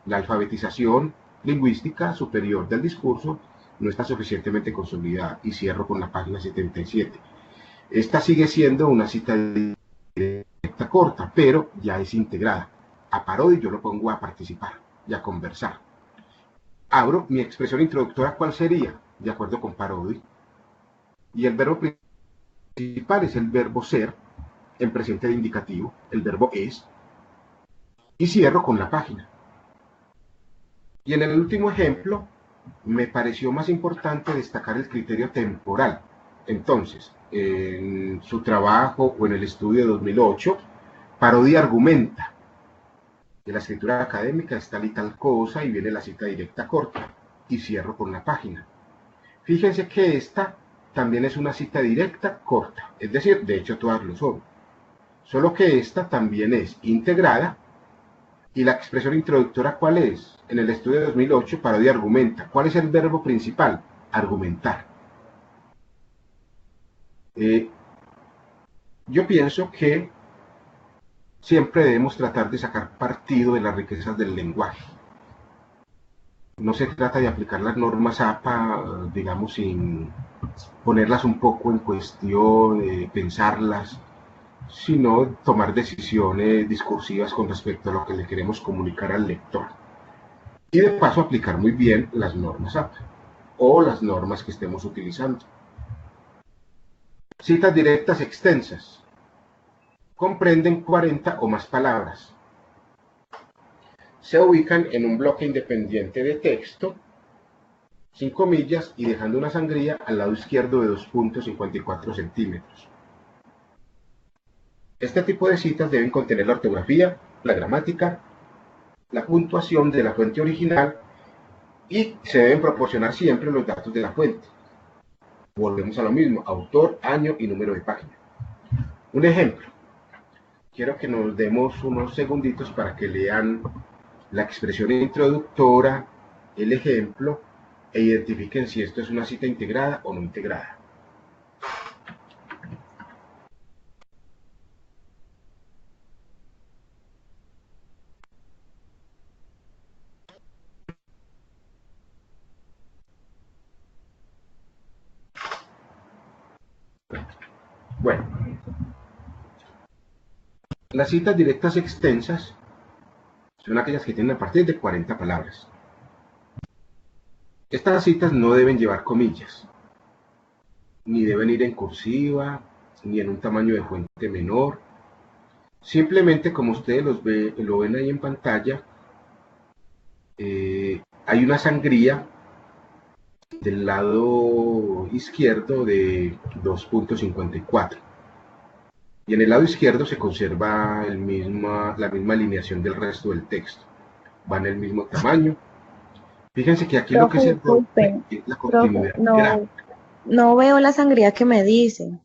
la alfabetización lingüística superior del discurso no está suficientemente consolidada. Y cierro con la página 77. Esta sigue siendo una cita directa corta, pero ya es integrada. A Parodi yo lo pongo a participar y a conversar. Abro mi expresión introductora, ¿cuál sería? De acuerdo con Parodi. Y el verbo principal es el verbo ser, en presente de indicativo, el verbo es. Y cierro con la página. Y en el último ejemplo, me pareció más importante destacar el criterio temporal. Entonces, en su trabajo o en el estudio de 2008, Parodi argumenta que la escritura académica es tal y tal cosa, y viene la cita directa corta, y cierro con la página. Fíjense que esta también es una cita directa corta, es decir, de hecho todas lo son, solo que esta también es integrada. Y la expresión introductora, ¿cuál es? En el estudio de 2008, Parodi argumenta. ¿Cuál es el verbo principal? Argumentar. Yo pienso que siempre debemos tratar de sacar partido de las riquezas del lenguaje. No se trata de aplicar las normas APA, digamos, sin ponerlas un poco en cuestión, pensarlas, sino tomar decisiones discursivas con respecto a lo que le queremos comunicar al lector. Y de paso aplicar muy bien las normas APA o las normas que estemos utilizando. Citas directas extensas. Comprenden 40 o más palabras. Se ubican en un bloque independiente de texto, sin comillas, y dejando una sangría al lado izquierdo de 2.54 centímetros. Este tipo de citas deben contener la ortografía, la gramática, la puntuación de la fuente original, y se deben proporcionar siempre los datos de la fuente. Volvemos a lo mismo, autor, año y número de página. Un ejemplo. Quiero que nos demos unos segunditos para que lean la expresión introductora, el ejemplo, e identifiquen si esto es una cita integrada o no integrada. Bueno, las citas directas extensas son aquellas que tienen a partir de 40 palabras. Estas citas no deben llevar comillas, ni deben ir en cursiva, ni en un tamaño de fuente menor. Simplemente, como ustedes lo ven ahí en pantalla, hay una sangría del lado izquierdo de 2.54. Y en el lado izquierdo se conserva la misma alineación del resto del texto. Va en el mismo tamaño. Fíjense que aquí lo que se rompe es la continuidad gráfica. No veo la sangría que me dice.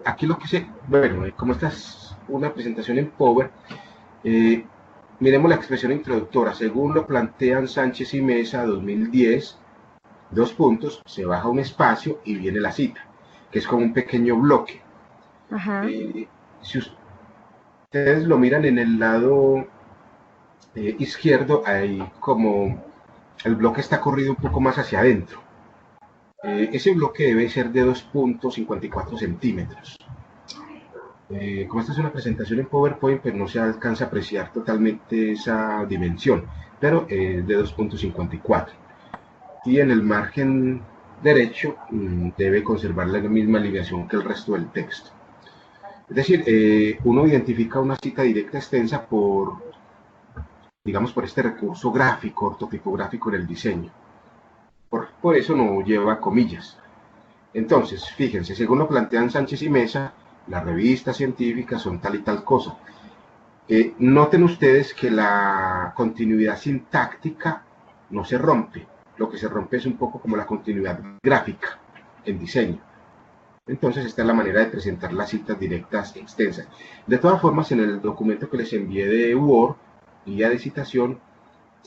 Aquí lo que se... Bueno, como esta es una presentación en Power, miremos la expresión introductora. Según lo plantean Sánchez y Mesa, 2010, dos puntos, se baja un espacio y viene la cita, que es como un pequeño bloque. Ajá. Si ustedes lo miran en el lado izquierdo, hay como el bloque está corrido un poco más hacia adentro. Ese bloque debe ser de 2.54 centímetros. Como esta es una presentación en PowerPoint, pues no se alcanza a apreciar totalmente esa dimensión, pero de 2.54. Y en el margen derecho debe conservar la misma alineación que el resto del texto. Es decir, uno identifica una cita directa extensa por, digamos, por este recurso gráfico, ortotipográfico en el diseño. Por eso no lleva comillas. Entonces, fíjense, según lo plantean Sánchez y Mesa, las revistas científicas son tal y tal cosa. Noten ustedes que la continuidad sintáctica no se rompe. Lo que se rompe es un poco como la continuidad gráfica en diseño. Entonces, esta es la manera de presentar las citas directas extensas. De todas formas, en el documento que les envié de Word, guía de citación,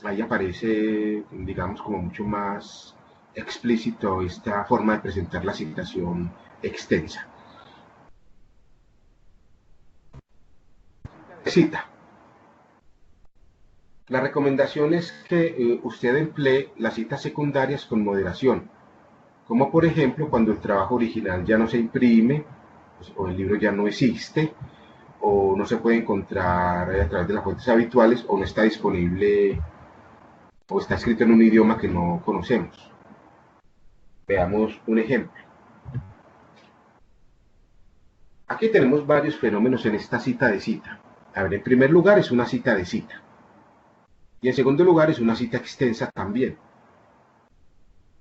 ahí aparece, digamos, como mucho más explícito esta forma de presentar la citación extensa. Cita. La recomendación es que usted emplee las citas secundarias con moderación, como por ejemplo cuando el trabajo original ya no se imprime, pues, o el libro ya no existe, o no se puede encontrar a través de las fuentes habituales, o no está disponible, o está escrito en un idioma que no conocemos. Veamos un ejemplo. Aquí tenemos varios fenómenos en esta cita de cita. A ver, en primer lugar es una cita de cita. Y en segundo lugar es una cita extensa también.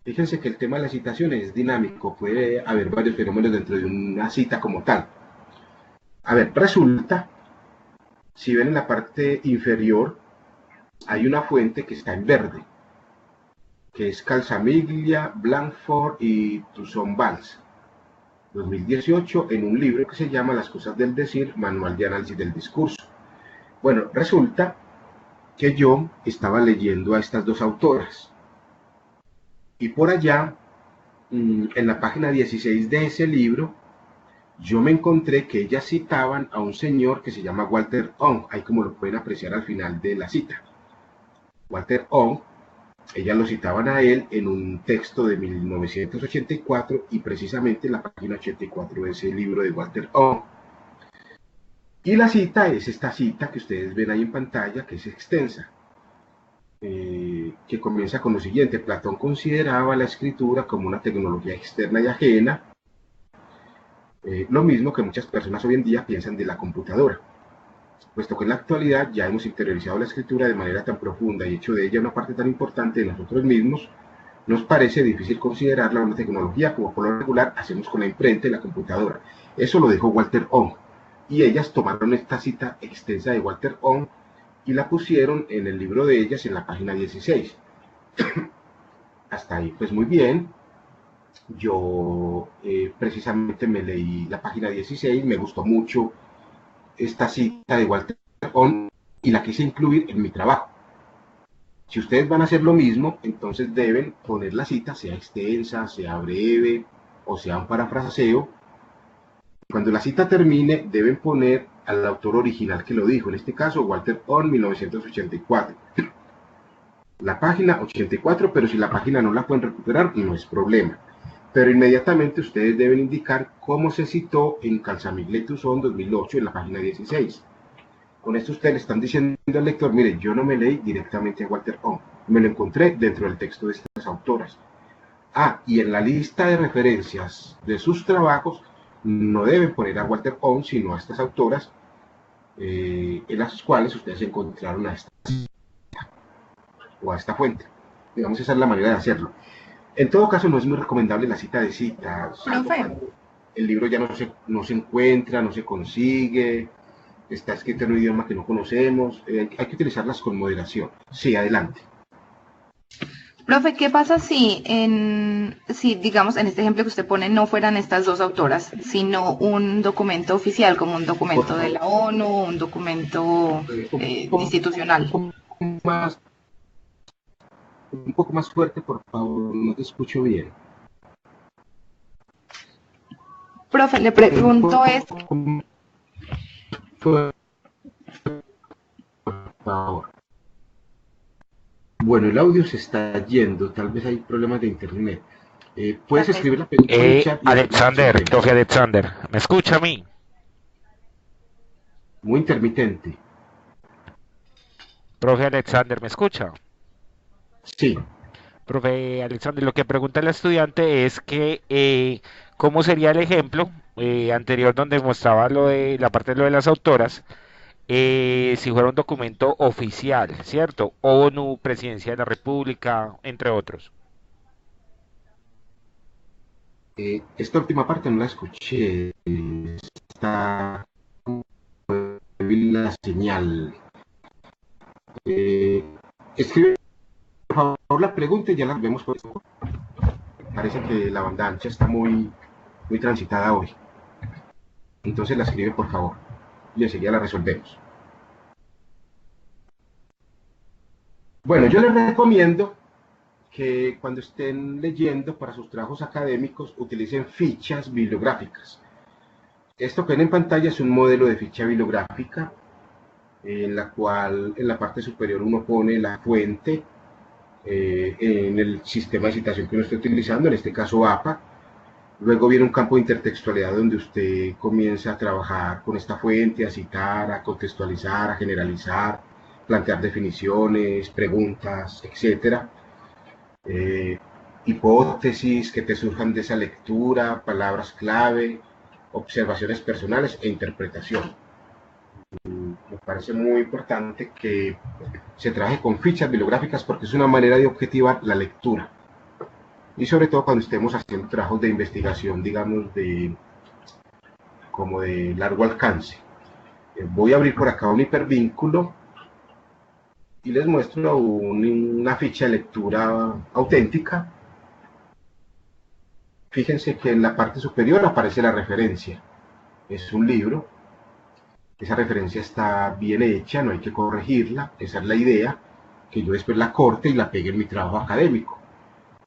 Fíjense que el tema de la citación es dinámico, puede haber varios fenómenos dentro de una cita como tal. A ver, resulta, si ven en la parte inferior, hay una fuente que está en verde, que es Calzamiglia, Blanford y Toussaint Valls, 2018, en un libro que se llama Las cosas del decir, Manual de análisis del discurso. Bueno, resulta que yo estaba leyendo a estas dos autoras, y por allá, en la página 16 de ese libro, yo me encontré que ellas citaban a un señor que se llama Walter Ong, ahí como lo pueden apreciar al final de la cita. Walter Ong, ellas lo citaban a él en un texto de 1984 y precisamente en la página 84 de ese libro de Walter Ong. Y la cita es esta cita que ustedes ven ahí en pantalla, que es extensa, que comienza con lo siguiente: Platón consideraba la escritura como una tecnología externa y ajena, lo mismo que muchas personas hoy en día piensan de la computadora, puesto que en la actualidad ya hemos interiorizado la escritura de manera tan profunda y hecho de ella una parte tan importante de nosotros mismos, nos parece difícil considerarla una tecnología como por lo regular hacemos con la imprenta y la computadora. Eso lo dijo Walter Ong, y ellas tomaron esta cita extensa de Walter Ong y la pusieron en el libro de ellas en la página 16. Hasta ahí pues muy bien. Yo precisamente me leí la página 16, me gustó mucho esta cita de Walter Ong y la quise incluir en mi trabajo. Si ustedes van a hacer lo mismo, entonces deben poner la cita, sea extensa, sea breve o sea un parafraseo. Cuando la cita termine, deben poner al autor original que lo dijo, en este caso Walter Ong, 1984. La página 84, pero si la página no la pueden recuperar, no es problema. Pero inmediatamente ustedes deben indicar cómo se citó en Calzamiglia y Toussaint 2008 en la página 16. Con esto ustedes le están diciendo al lector: mire, yo no me leí directamente a Walter Ong, me lo encontré dentro del texto de estas autoras. Y en la lista de referencias de sus trabajos no deben poner a Walter Ong, sino a estas autoras, en las cuales ustedes encontraron a esta o a esta fuente. Digamos, esa es la manera de hacerlo. En todo caso, no es muy recomendable la cita de citas. El libro ya no se encuentra, no se consigue, está escrito en un idioma que no conocemos. Hay que utilizarlas con moderación. Sí, adelante. Profe, ¿qué pasa si, digamos, en este ejemplo que usted pone, no fueran estas dos autoras, sino un documento oficial, como un Por documento de favor, la ONU, un documento un poco institucional? más, un poco más fuerte, por favor, no te escucho bien. Profe, le Un pregunto es, poco más fuerte, por favor. Bueno, el audio se está yendo, tal vez hay problemas de internet. Puedes tal vez, escribir la pregunta en el chat y después la Alexander, profe resolvemos. Alexander, ¿me escucha a mí? Muy intermitente. Profe Alexander, ¿me escucha? Sí, Profe Alexander, lo que pregunta el estudiante es que ¿cómo sería el ejemplo anterior donde mostraba lo de la parte de lo de las autoras? Si fuera un documento oficial, ¿cierto? ONU, Presidencia de la República, entre otros. esta última parte no la escuché. Está débil la señal. Eh, escribe por favor la pregunta y ya la vemos. Parece que la banda ancha está muy transitada hoy. Entonces la escribe por favor y enseguida la resolvemos. Bueno, yo les recomiendo que cuando estén leyendo para sus trabajos académicos utilicen fichas bibliográficas. Esto que ven en pantalla es un modelo de ficha bibliográfica en la cual en la parte superior uno pone la fuente en el sistema de citación que uno esté utilizando, en este caso APA. Luego viene un campo de intertextualidad donde usted comienza a trabajar con esta fuente, a citar, a contextualizar, a generalizar, plantear definiciones, preguntas, etcétera. Hipótesis que te surjan de esa lectura, palabras clave, observaciones personales e interpretación. Me parece muy importante que se trabaje con fichas bibliográficas porque es una manera de objetivar la lectura. Y sobre todo cuando estemos haciendo trabajos de investigación, digamos, como de largo alcance. Voy a abrir por acá un hipervínculo y les muestro una ficha de lectura auténtica. Fíjense que en la parte superior aparece la referencia. Es un libro. Esa referencia está bien hecha, no hay que corregirla. Esa es la idea, que yo después la corte y la pegue en mi trabajo académico.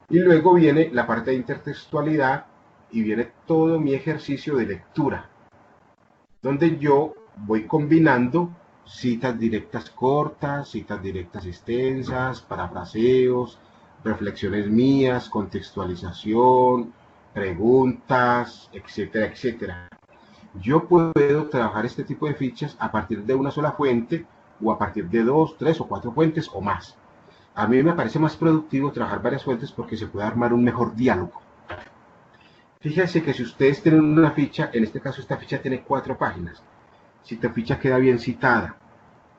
Y luego viene la parte de intertextualidad y viene todo mi ejercicio de lectura, donde yo voy combinando citas directas cortas, citas directas extensas, parafraseos, reflexiones mías, contextualización, preguntas, etcétera, etcétera. Yo puedo trabajar este tipo de fichas a partir de una sola fuente o a partir de 2, 3 o 4 fuentes o más. A mí me parece más productivo trabajar varias fuentes porque se puede armar un mejor diálogo. Fíjense que si ustedes tienen una ficha, en este caso esta ficha tiene 4 páginas. Si tu ficha queda bien citada,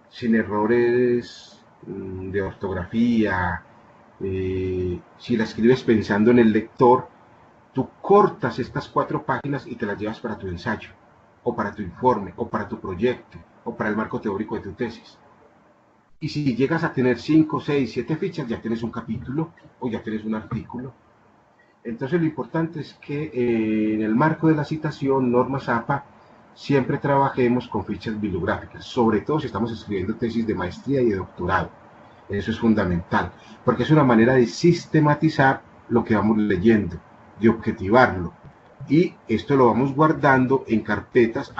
sin errores de ortografía, si la escribes pensando en el lector, tú cortas estas 4 páginas y te las llevas para tu ensayo, o para tu informe, o para tu proyecto, o para el marco teórico de tu tesis. Y si llegas a tener 5, 6, 7 fichas, ya tienes un capítulo o ya tienes un artículo. Entonces lo importante es que en el marco de la citación, normas APA, siempre trabajemos con fichas bibliográficas, sobre todo si estamos escribiendo tesis de maestría y de doctorado. Eso es fundamental, porque es una manera de sistematizar lo que vamos leyendo, de objetivarlo. Y esto lo vamos guardando en carpetas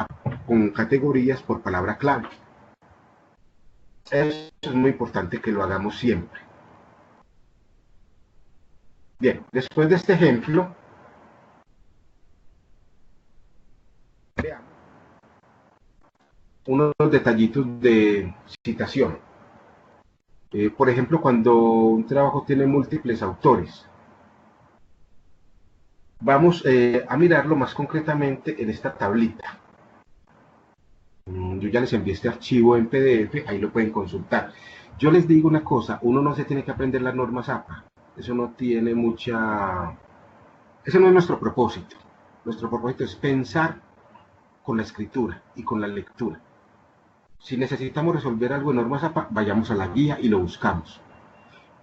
con categorías por palabra clave. Eso es muy importante que lo hagamos siempre. Bien, después de este ejemplo, veamos unos detallitos de citación. Por ejemplo, cuando un trabajo tiene múltiples autores, vamos a mirarlo más concretamente en esta tablita. Yo ya les envié este archivo en PDF, ahí lo pueden consultar. Yo les digo una cosa, uno no se tiene que aprender las normas APA, eso no tiene ese no es nuestro propósito. Nuestro propósito es pensar con la escritura y con la lectura. Si necesitamos resolver algo en normas APA, vayamos a la guía y lo buscamos.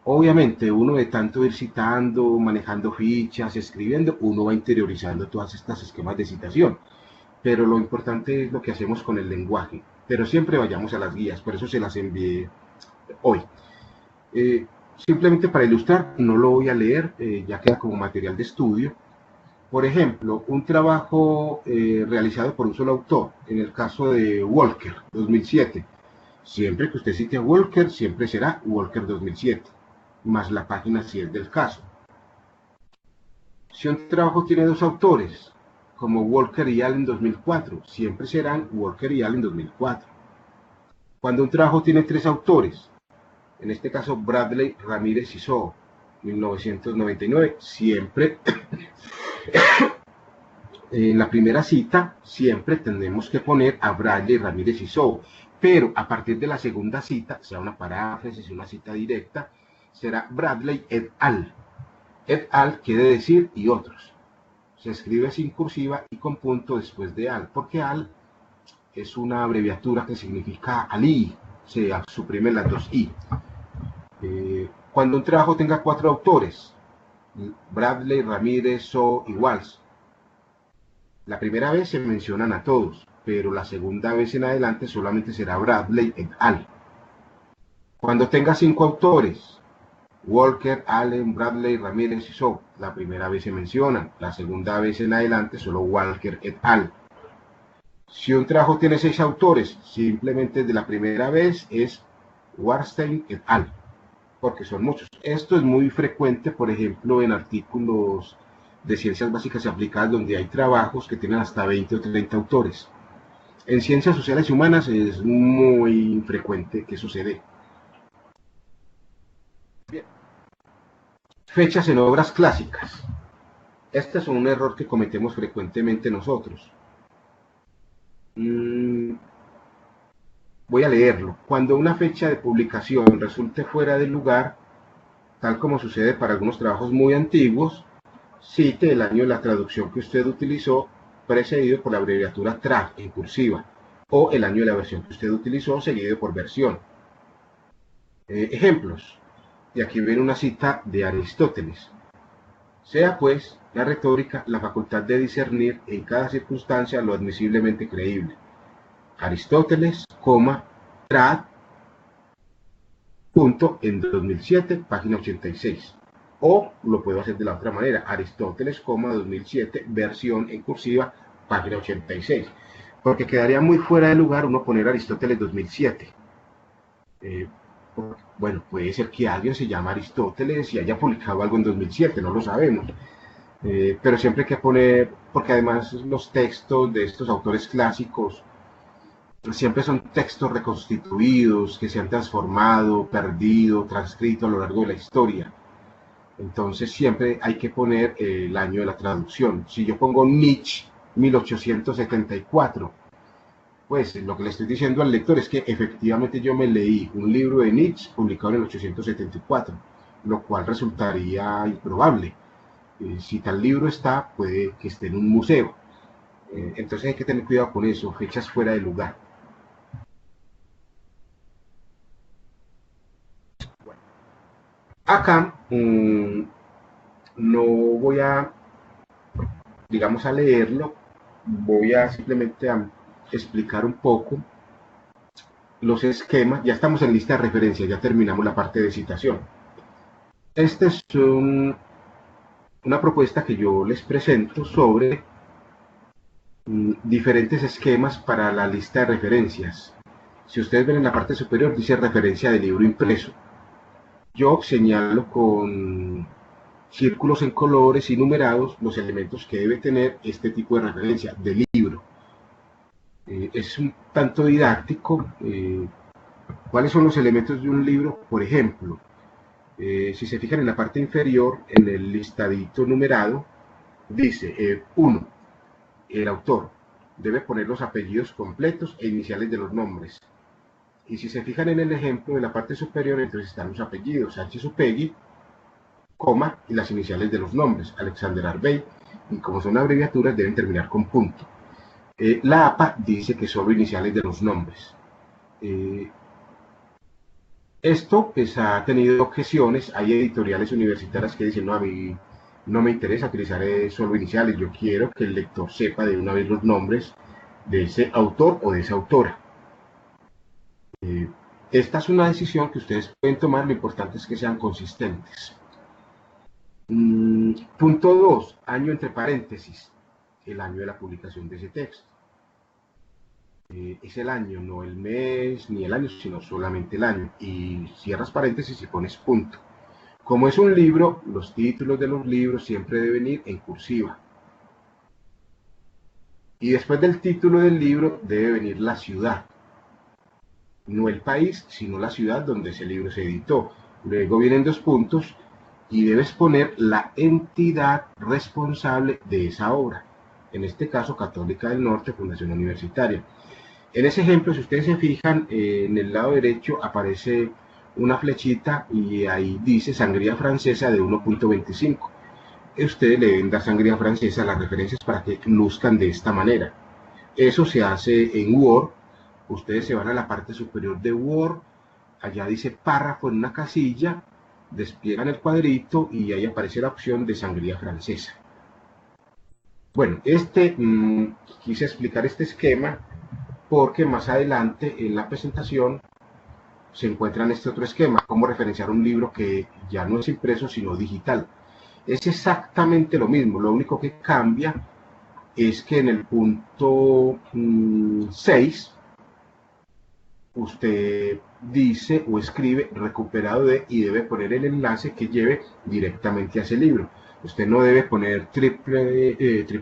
Obviamente, uno de tanto ir citando, manejando fichas, escribiendo, uno va interiorizando todas estas esquemas de citación. Pero lo importante es lo que hacemos con el lenguaje. Pero siempre vayamos a las guías, por eso se las envié hoy. Simplemente para ilustrar, no lo voy a leer, ya queda como material de estudio. Por ejemplo, un trabajo realizado por un solo autor, en el caso de Walker, 2007. Siempre que usted cite a Walker, siempre será Walker 2007, más la página si es del caso. Si un trabajo tiene dos autores, como Walker y Allen 2004, siempre serán Walker y Allen 2004. Cuando un trabajo tiene tres autores, en este caso Bradley, Ramírez y Soho, 1999, siempre en la primera cita siempre tenemos que poner a Bradley, Ramírez y Soho, pero a partir de la segunda cita, sea una paráfrasis, una cita directa, será Bradley et al. Et al quiere decir y otros. Se escribe sin cursiva y con punto después de al, porque al es una abreviatura que significa alí, se suprimen las dos i. Cuando un trabajo tenga cuatro autores, Bradley, Ramírez, Soho y Walsh, la primera vez se mencionan a todos, pero la segunda vez en adelante solamente será Bradley et al. Cuando tenga cinco autores, Walker, Allen, Bradley, Ramírez y Soho, la primera vez se mencionan, la segunda vez en adelante solo Walker et al. Si un trabajo tiene seis autores, simplemente de la primera vez es Warstein et al, porque son muchos. Esto es muy frecuente, por ejemplo, en artículos de ciencias básicas y aplicadas, donde hay trabajos que tienen hasta 20 o 30 autores. En ciencias sociales y humanas es muy frecuente que sucede. Bien. Fechas en obras clásicas. Este es un error que cometemos frecuentemente nosotros. Voy a leerlo. Cuando una fecha de publicación resulte fuera de lugar, tal como sucede para algunos trabajos muy antiguos, cite el año de la traducción que usted utilizó, precedido por la abreviatura TRAD en cursiva, o el año de la versión que usted utilizó, seguido por versión. Ejemplos. Y aquí viene una cita de Aristóteles. Sea pues la retórica la facultad de discernir en cada circunstancia lo admisiblemente creíble. Aristóteles, trad, punto, en 2007, página 86. O lo puedo hacer de la otra manera, Aristóteles, 2007, versión en cursiva, página 86. Porque quedaría muy fuera de lugar uno poner Aristóteles 2007. Bueno, puede ser que alguien se llame Aristóteles y haya publicado algo en 2007, no lo sabemos. Pero siempre hay que poner, porque además los textos de estos autores clásicos siempre son textos reconstituidos, que se han transformado, perdido, transcrito a lo largo de la historia. Entonces siempre hay que poner el año de la traducción. Si yo pongo Nietzsche 1874, pues lo que le estoy diciendo al lector es que efectivamente yo me leí un libro de Nietzsche publicado en el 1874, lo cual resultaría improbable. Si tal libro está, puede que esté en un museo. Entonces hay que tener cuidado con eso, fechas fuera de lugar. Acá no voy a, digamos, a leerlo, voy a simplemente a explicar un poco los esquemas. Ya estamos en lista de referencia, ya terminamos la parte de citación. Esta es una propuesta que yo les presento sobre diferentes esquemas para la lista de referencias. Si ustedes ven en la parte superior, dice referencia de libro impreso. Yo señalo con círculos en colores y numerados los elementos que debe tener este tipo de referencia de libro. Es un tanto didáctico. ¿Cuáles son los elementos de un libro? Por ejemplo, si se fijan en la parte inferior, en el listadito numerado, dice 1. El autor debe poner los apellidos completos e iniciales de los nombres. Y si se fijan en el ejemplo de la parte superior, entonces están los apellidos, Sánchez Upegui, coma, y las iniciales de los nombres, Alexander Arbey, y como son abreviaturas deben terminar con punto. La APA dice que solo iniciales de los nombres. Esto pues ha tenido objeciones. Hay editoriales universitarias que dicen, no, a mí no me interesa utilizar solo iniciales, yo quiero que el lector sepa de una vez los nombres de ese autor o de esa autora. Esta es una decisión que ustedes pueden tomar, lo importante es que sean consistentes. Punto 2, año entre paréntesis, el año de la publicación de ese texto. Es el año, no el mes ni el año, sino solamente el año. Y cierras paréntesis y pones punto. Como es un libro, los títulos de los libros siempre deben ir en cursiva. Y después del título del libro debe venir la ciudad. No el país, sino la ciudad donde ese libro se editó. Luego vienen 2 puntos y debes poner la entidad responsable de esa obra. En este caso, Católica del Norte, Fundación Universitaria. En ese ejemplo, si ustedes se fijan, en el lado derecho aparece una flechita y ahí dice sangría francesa de 1.25. Ustedes le deben dar sangría francesa a las referencias para que luzcan de esta manera. Eso se hace en Word. Ustedes se van a la parte superior de Word, allá dice párrafo en una casilla, despliegan el cuadrito y ahí aparece la opción de sangría francesa. Bueno, quise explicar este esquema porque más adelante en la presentación se encuentra en este otro esquema, cómo referenciar un libro que ya no es impreso sino digital. Es exactamente lo mismo, lo único que cambia es que en el punto 6 usted dice o escribe recuperado de y debe poner el enlace que lleve directamente a ese libro. Usted no debe poner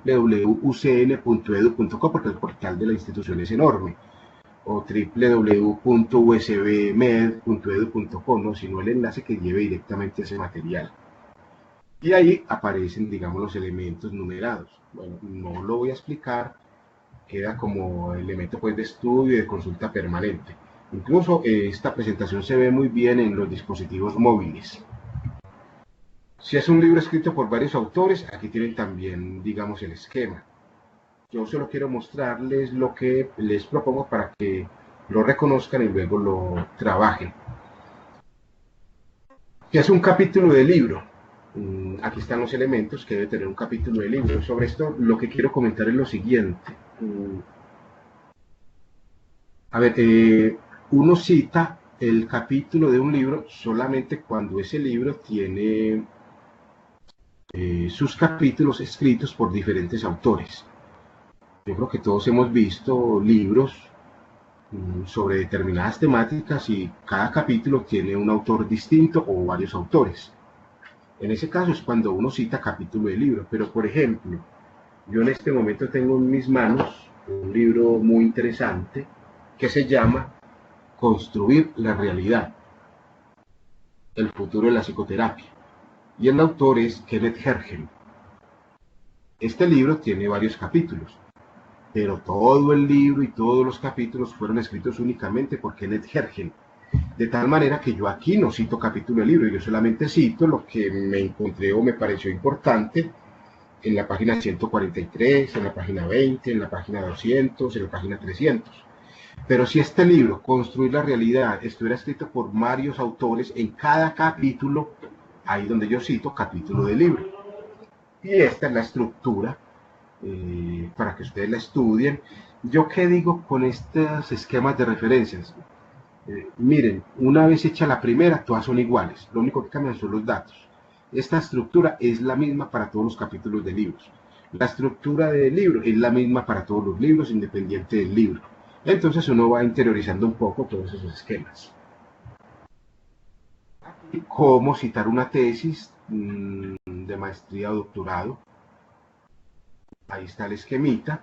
www.ucn.edu.co porque el portal de la institución es enorme, o www.usbmed.edu.co, no, sino el enlace que lleve directamente a ese material. Y ahí aparecen, digamos, los elementos numerados. Bueno, no lo voy a explicar, queda como elemento pues, de estudio y de consulta permanente. Incluso esta presentación se ve muy bien en los dispositivos móviles. Si es un libro escrito por varios autores, aquí tienen también, digamos, el esquema. Yo solo quiero mostrarles lo que les propongo para que lo reconozcan y luego lo trabajen. ¿Qué es un capítulo de libro? Aquí están los elementos que debe tener un capítulo de libro. Sobre esto lo que quiero comentar es lo siguiente. A ver, uno cita el capítulo de un libro solamente cuando ese libro tiene sus capítulos escritos por diferentes autores. Yo creo que todos hemos visto libros sobre determinadas temáticas y cada capítulo tiene un autor distinto o varios autores. En ese caso es cuando uno cita capítulo de libro, pero por ejemplo, yo en este momento tengo en mis manos un libro muy interesante que se llama Construir la realidad, el futuro de la psicoterapia, y el autor es Kenneth Hergen. Este libro tiene varios capítulos, pero todo el libro y todos los capítulos fueron escritos únicamente por Kenneth Hergen, de tal manera que yo aquí no cito capítulo del libro, yo solamente cito lo que me encontré o me pareció importante en la página 143, en la página 20, en la página 200, en la página 300. Pero si este libro, Construir la realidad, estuviera escrito por varios autores, en cada capítulo, ahí donde yo cito capítulo del libro. Y esta es la estructura para que ustedes la estudien. ¿Yo qué digo con estos esquemas de referencias? Miren, una vez hecha la primera, todas son iguales, lo único que cambian son los datos. Esta estructura es la misma para todos los capítulos de libros. La estructura del libro es la misma para todos los libros, independiente del libro. Entonces uno va interiorizando un poco todos esos esquemas. ¿Cómo citar una tesis de maestría o doctorado? Ahí está el esquemita.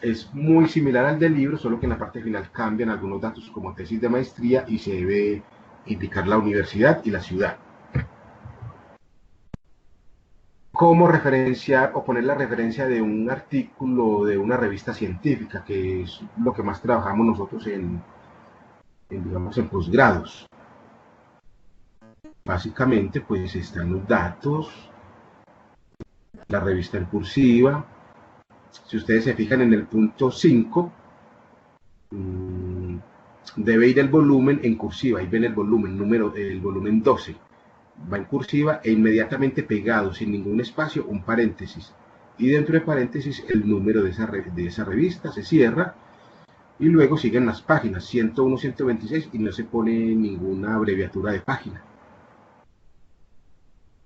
Es muy similar al del libro, solo que en la parte final cambian algunos datos como tesis de maestría y se debe indicar la universidad y la ciudad. Cómo referenciar o poner la referencia de un artículo de una revista científica, que es lo que más trabajamos nosotros digamos, en posgrados. Básicamente, pues están los datos, la revista en cursiva. Si ustedes se fijan en el punto 5, debe ir el volumen en cursiva, ahí ven el volumen, el volumen 12, va en cursiva e inmediatamente pegado, sin ningún espacio, un paréntesis. Y dentro de paréntesis el número de esa revista, se cierra, y luego siguen las páginas, 101, 126, y no se pone ninguna abreviatura de página.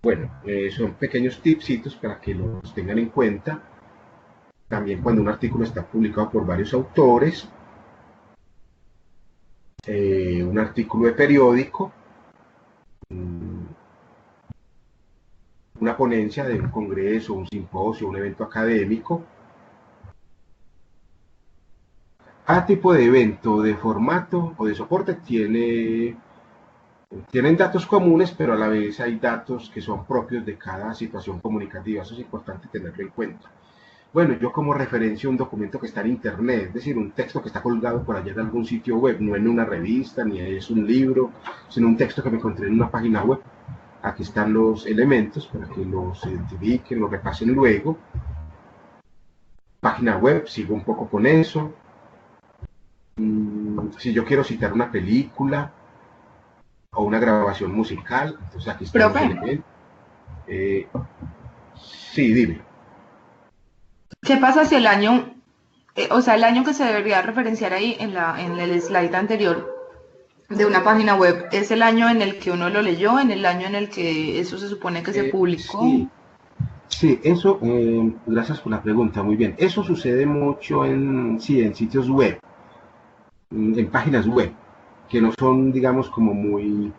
Bueno, son pequeños tipsitos para que los tengan en cuenta. También cuando un artículo está publicado por varios autores, un artículo de periódico, una ponencia de un congreso, un simposio, un evento académico. Cada tipo de evento, de formato o de soporte tienen datos comunes, pero a la vez hay datos que son propios de cada situación comunicativa. Eso es importante tenerlo en cuenta. Bueno, yo como referencia un documento que está en internet, es decir, un texto que está colgado por allá en algún sitio web, no en una revista, ni es un libro, sino un texto que me encontré en una página web. Aquí están los elementos para que los identifiquen, los repasen luego. Página web, sigo un poco con eso. Si yo quiero citar una película o una grabación musical, entonces aquí están los elementos. Sí, dime. ¿Qué pasa si el año, o sea, el año que se debería referenciar ahí en el slide anterior de una página web es el año en el que uno lo leyó, en el año en el que eso se supone que se publicó? Sí, eso, gracias por la pregunta, muy bien. Eso sucede mucho en sitios web, en páginas web, que no son, digamos, como muy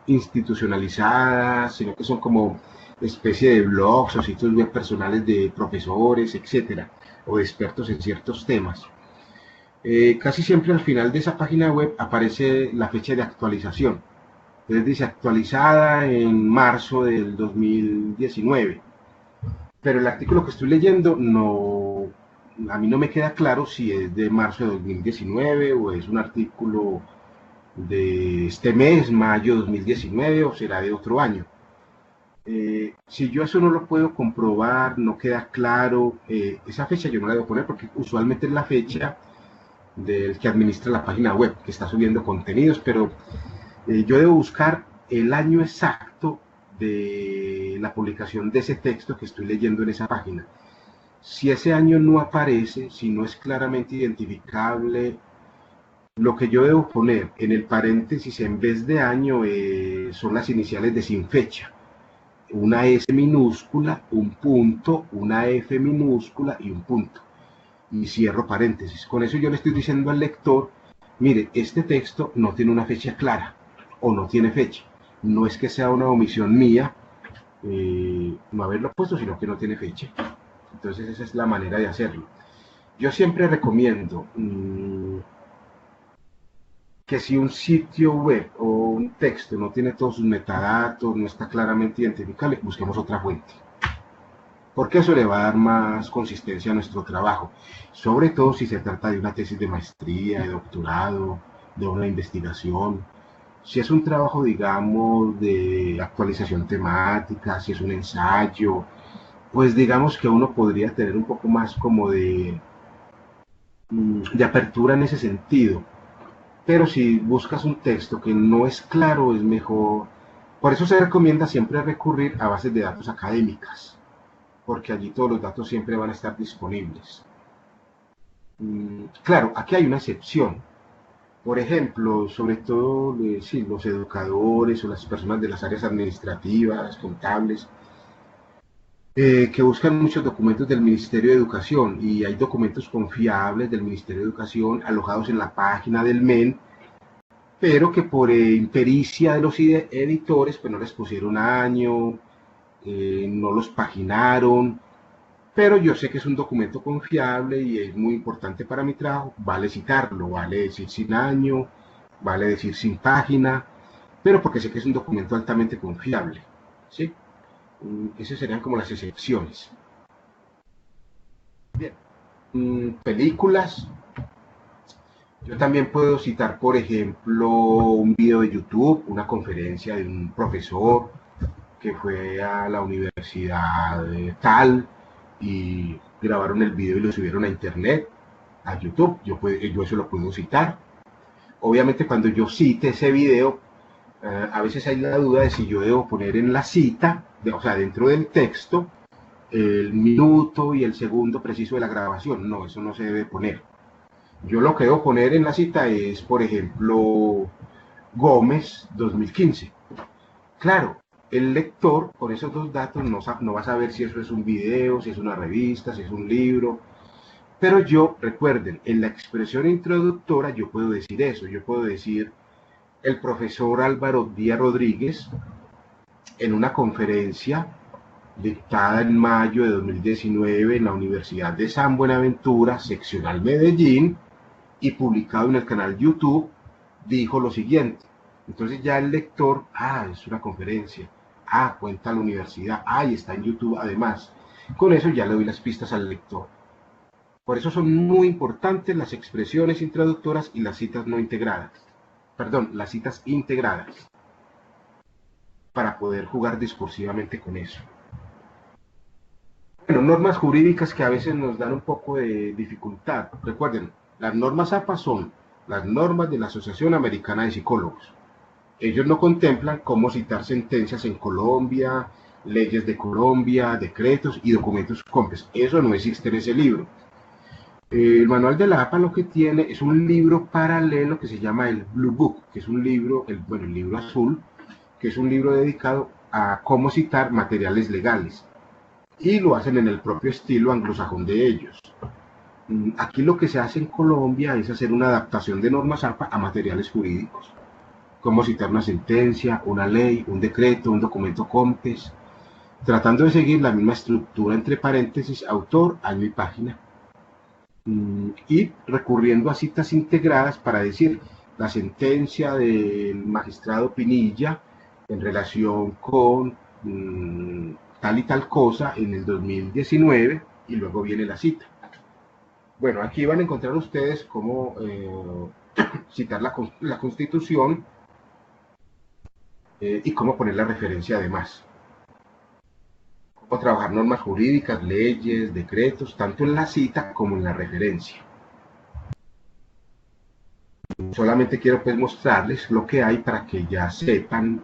institucionalizadas, sino que son como especie de blogs o sitios web personales de profesores, etcétera, o de expertos en ciertos temas. Casi siempre al final de esa página web aparece la fecha de actualización. Entonces dice actualizada en marzo del 2019. Pero el artículo que estoy leyendo a mí no me queda claro si es de marzo de 2019 o es un artículo de este mes, mayo de 2019, o será de otro año. Si yo eso no lo puedo comprobar, no queda claro, esa fecha yo no la debo poner porque usualmente es la fecha del que administra la página web, que está subiendo contenidos, pero yo debo buscar el año exacto de la publicación de ese texto que estoy leyendo en esa página. Si ese año no aparece, si no es claramente identificable, lo que yo debo poner en el paréntesis en vez de año son las iniciales de sin fecha. Una S minúscula, un punto, una F minúscula y un punto. Y cierro paréntesis. Con eso yo le estoy diciendo al lector, mire, este texto no tiene una fecha clara o no tiene fecha. No es que sea una omisión mía no haberlo puesto, sino que no tiene fecha. Entonces esa es la manera de hacerlo. Yo siempre recomiendo que si un sitio web o un texto no tiene todos sus metadatos, no está claramente identificable, busquemos otra fuente. Porque eso le va a dar más consistencia a nuestro trabajo. Sobre todo si se trata de una tesis de maestría, de doctorado, de una investigación. Si es un trabajo, digamos, de actualización temática, si es un ensayo, pues digamos que uno podría tener un poco más como de apertura en ese sentido. Pero si buscas un texto que no es claro, es mejor. Por eso se recomienda siempre recurrir a bases de datos académicas, porque allí todos los datos siempre van a estar disponibles. Claro, aquí hay una excepción. Por ejemplo, sobre todo los educadores o las personas de las áreas administrativas, contables, que buscan muchos documentos del Ministerio de Educación, y hay documentos confiables del Ministerio de Educación alojados en la página del MEN, pero que por impericia de los editores pues no les pusieron año, no los paginaron, pero yo sé que es un documento confiable y es muy importante para mi trabajo, vale citarlo, vale decir sin año, vale decir sin página, pero porque sé que es un documento altamente confiable, ¿sí? Esas serían como las excepciones. Bien. Películas. Yo también puedo citar, por ejemplo, un video de YouTube, una conferencia de un profesor que fue a la universidad tal y grabaron el video y lo subieron a internet, a YouTube. Yo eso lo puedo citar. Obviamente cuando yo cite ese video, a veces hay la duda de si yo debo poner en la cita, o sea, dentro del texto, el minuto y el segundo preciso de la grabación. No, eso no se debe poner. Yo lo que debo poner en la cita es, por ejemplo, Gómez 2015. Claro, el lector con esos dos datos no va a saber si eso es un video, si es una revista, si es un libro. Pero yo, recuerden, en la expresión introductora yo puedo decir eso. Yo puedo decir, el profesor Álvaro Díaz Rodríguez, en una conferencia dictada en mayo de 2019 en la Universidad de San Buenaventura, seccional Medellín, y publicado en el canal YouTube, dijo lo siguiente. Entonces ya el lector, es una conferencia, cuenta la universidad, y está en YouTube además. Con eso ya le doy las pistas al lector. Por eso son muy importantes las expresiones introductoras y las citas no integradas. Perdón, las citas integradas, para poder jugar discursivamente con eso. Bueno, normas jurídicas que a veces nos dan un poco de dificultad. Recuerden, las normas APA son las normas de la Asociación Americana de Psicólogos. Ellos no contemplan cómo citar sentencias en Colombia, leyes de Colombia, decretos y documentos COMPES. Eso no existe en ese libro. El manual de la APA lo que tiene es un libro paralelo que se llama el Blue Book, que es un libro, el libro azul, que es un libro dedicado a cómo citar materiales legales. Y lo hacen en el propio estilo anglosajón de ellos. Aquí lo que se hace en Colombia es hacer una adaptación de normas APA a materiales jurídicos. Cómo citar una sentencia, una ley, un decreto, un documento COMPES, tratando de seguir la misma estructura entre paréntesis, autor, año y página. Y recurriendo a citas integradas para decir la sentencia del magistrado Pinilla en relación con tal y tal cosa en el 2019, y luego viene la cita. Bueno, aquí van a encontrar ustedes cómo citar la Constitución y cómo poner la referencia además. Cómo trabajar normas jurídicas, leyes, decretos, tanto en la cita como en la referencia. Solamente quiero pues mostrarles lo que hay para que ya sepan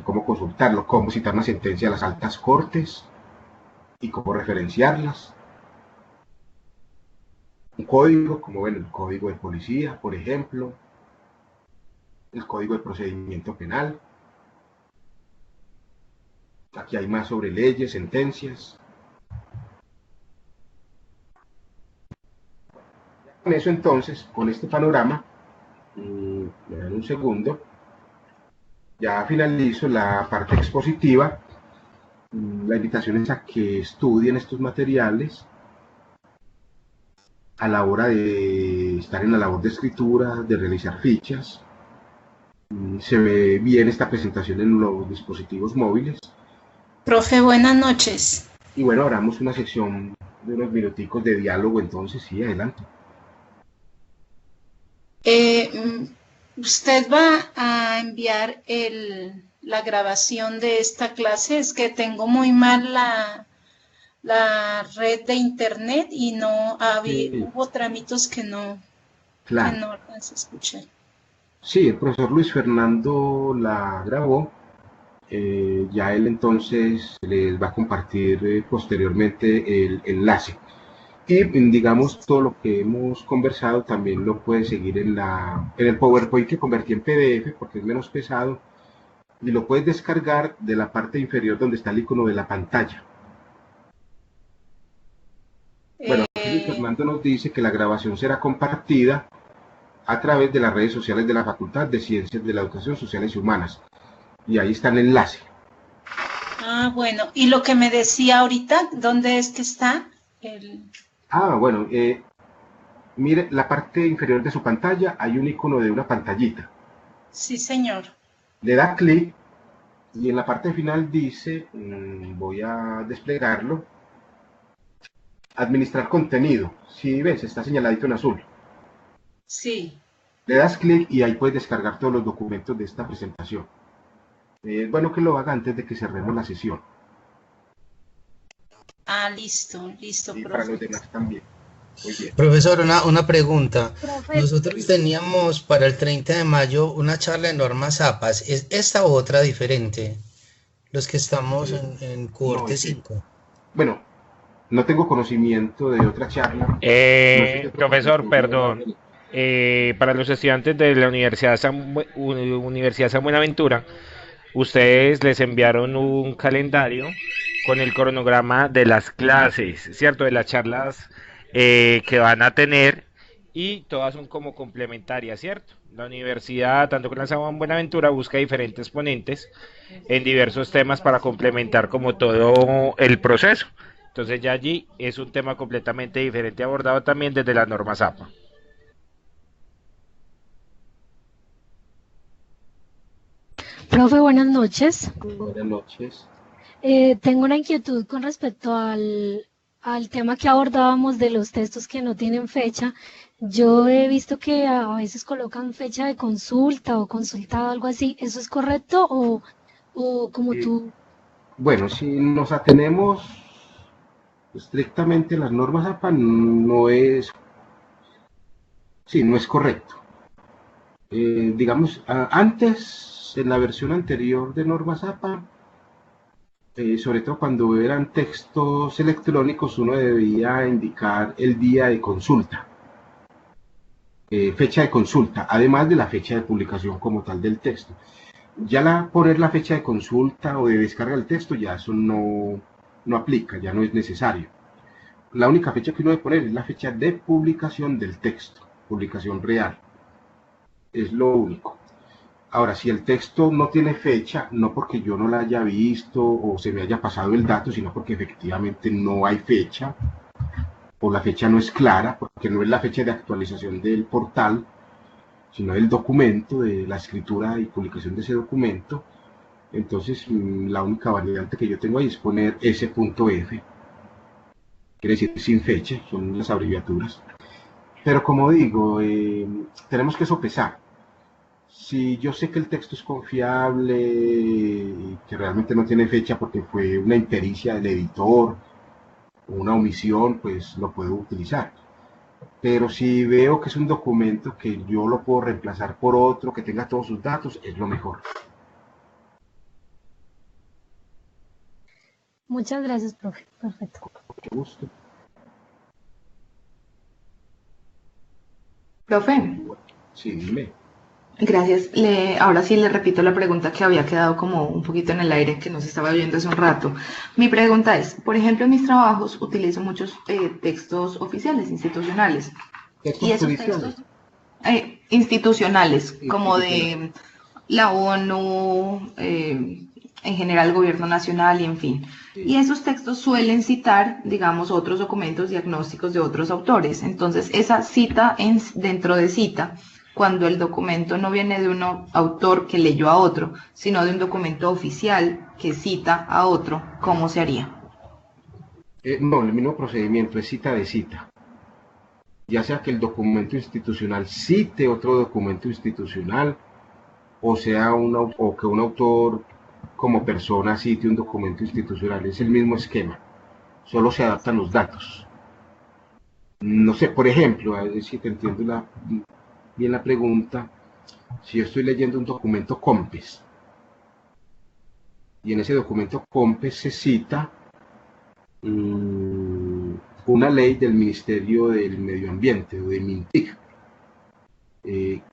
cómo consultarlo, cómo citar una sentencia a las altas cortes y cómo referenciarlas. Un código, como ven, el código de policía, por ejemplo, el código de procedimiento penal. Aquí hay más sobre leyes, sentencias. Con eso entonces, con este panorama, me dan un segundo, ya finalizo la parte expositiva. La invitación es a que estudien estos materiales a la hora de estar en la labor de escritura, de realizar fichas. Se ve bien esta presentación en los dispositivos móviles. Profe, buenas noches. Y bueno, ahora haremos una sección de unos minuticos de diálogo, entonces sí, adelante. ¿Usted va a enviar la grabación de esta clase? Es que tengo muy mal la red de internet y no hubo trámites que no alcancé a escuchar. Sí, el profesor Luis Fernando la grabó. Ya él entonces les va a compartir posteriormente el enlace. Y digamos, todo lo que hemos conversado también lo pueden seguir en el PowerPoint que convertí en PDF porque es menos pesado, y lo puedes descargar de la parte inferior donde está el icono de la pantalla. Bueno, Luis Fernando nos dice que la grabación será compartida a través de las redes sociales de la Facultad de Ciencias de la Educación Sociales y Humanas. Y ahí está el enlace. Bueno, y lo que me decía ahorita, ¿dónde es que está? Bueno, mire, la parte inferior de su pantalla hay un icono de una pantallita. Sí, señor. Le da clic y en la parte final dice, voy a desplegarlo, administrar contenido. Si ves, está señaladito en azul. Sí. Le das clic y ahí puedes descargar todos los documentos de esta presentación. Es bueno que lo haga antes de que cerremos la sesión. Listo, Y profe. para los demás también. Muy bien. Profesor, una pregunta. Profe, Nosotros teníamos para el 30 de mayo una charla de normas APAS. ¿Es esta u otra diferente? Los que estamos en No, cohorte 5. bueno, no tengo conocimiento de otra charla. No sé qué Profesor, propósito. perdón. Para los estudiantes de la Universidad San Buenaventura, ustedes les enviaron un calendario con el cronograma de las clases, ¿cierto? De las charlas que van a tener y todas son como complementarias, ¿cierto? La universidad, tanto con la San Buenaventura, busca diferentes ponentes en diversos temas para complementar como todo el proceso. Entonces ya allí es un tema completamente diferente abordado también desde las normas APA. Profe, buenas noches. Buenas noches. Tengo una inquietud con respecto al tema que abordábamos de los textos que no tienen fecha. Yo he visto que a veces colocan fecha de consulta o consultado, algo así. ¿Eso es correcto o como Eh, tú? Bueno, si nos atenemos estrictamente a las normas APA, no es correcto. Digamos, antes, en la versión anterior de normas APA, sobre todo cuando eran textos electrónicos, uno debía indicar el día de consulta, fecha de consulta, además de la fecha de publicación como tal del texto. Ya poner la fecha de consulta o de descarga del texto, ya eso no aplica, ya no es necesario. La única fecha que uno debe poner es la fecha de publicación del texto, publicación real. Es lo único. Ahora, si el texto no tiene fecha, no porque yo no la haya visto o se me haya pasado el dato, sino porque efectivamente no hay fecha, o la fecha no es clara, porque no es la fecha de actualización del portal, sino del documento, de la escritura y publicación de ese documento, entonces la única variante que yo tengo ahí es poner S.F, quiere decir sin fecha, son las abreviaturas. Pero como digo, tenemos que sopesar. Si yo sé que el texto es confiable y que realmente no tiene fecha porque fue una impericia del editor o una omisión, pues lo puedo utilizar. Pero si veo que es un documento que yo lo puedo reemplazar por otro que tenga todos sus datos, es lo mejor. Muchas gracias, profe. Perfecto. Con mucho gusto. Profe, Sí, dime. gracias. Ahora sí le repito la pregunta que había quedado como un poquito en el aire, que nos estaba oyendo hace un rato. Mi pregunta es, por ejemplo, en mis trabajos utilizo muchos textos oficiales, institucionales. Textos Y esos judiciales. textos institucionales, como Institucionales. de la ONU, en general el gobierno nacional y en fin. Sí. Y esos textos suelen citar, digamos, otros documentos diagnósticos de otros autores. Entonces, esa cita dentro de cita, cuando el documento no viene de un autor que leyó a otro, sino de un documento oficial que cita a otro, ¿cómo se haría? No, el mismo procedimiento es cita de cita. Ya sea que el documento institucional cite otro documento institucional, o sea, o que un autor como persona cite un documento institucional, es el mismo esquema, solo se adaptan los datos. No sé, por ejemplo, a ver si te entiendo bien la pregunta, si yo estoy leyendo un documento COMPES, y en ese documento COMPES se cita una ley del Ministerio del Medio Ambiente o de MINTIC,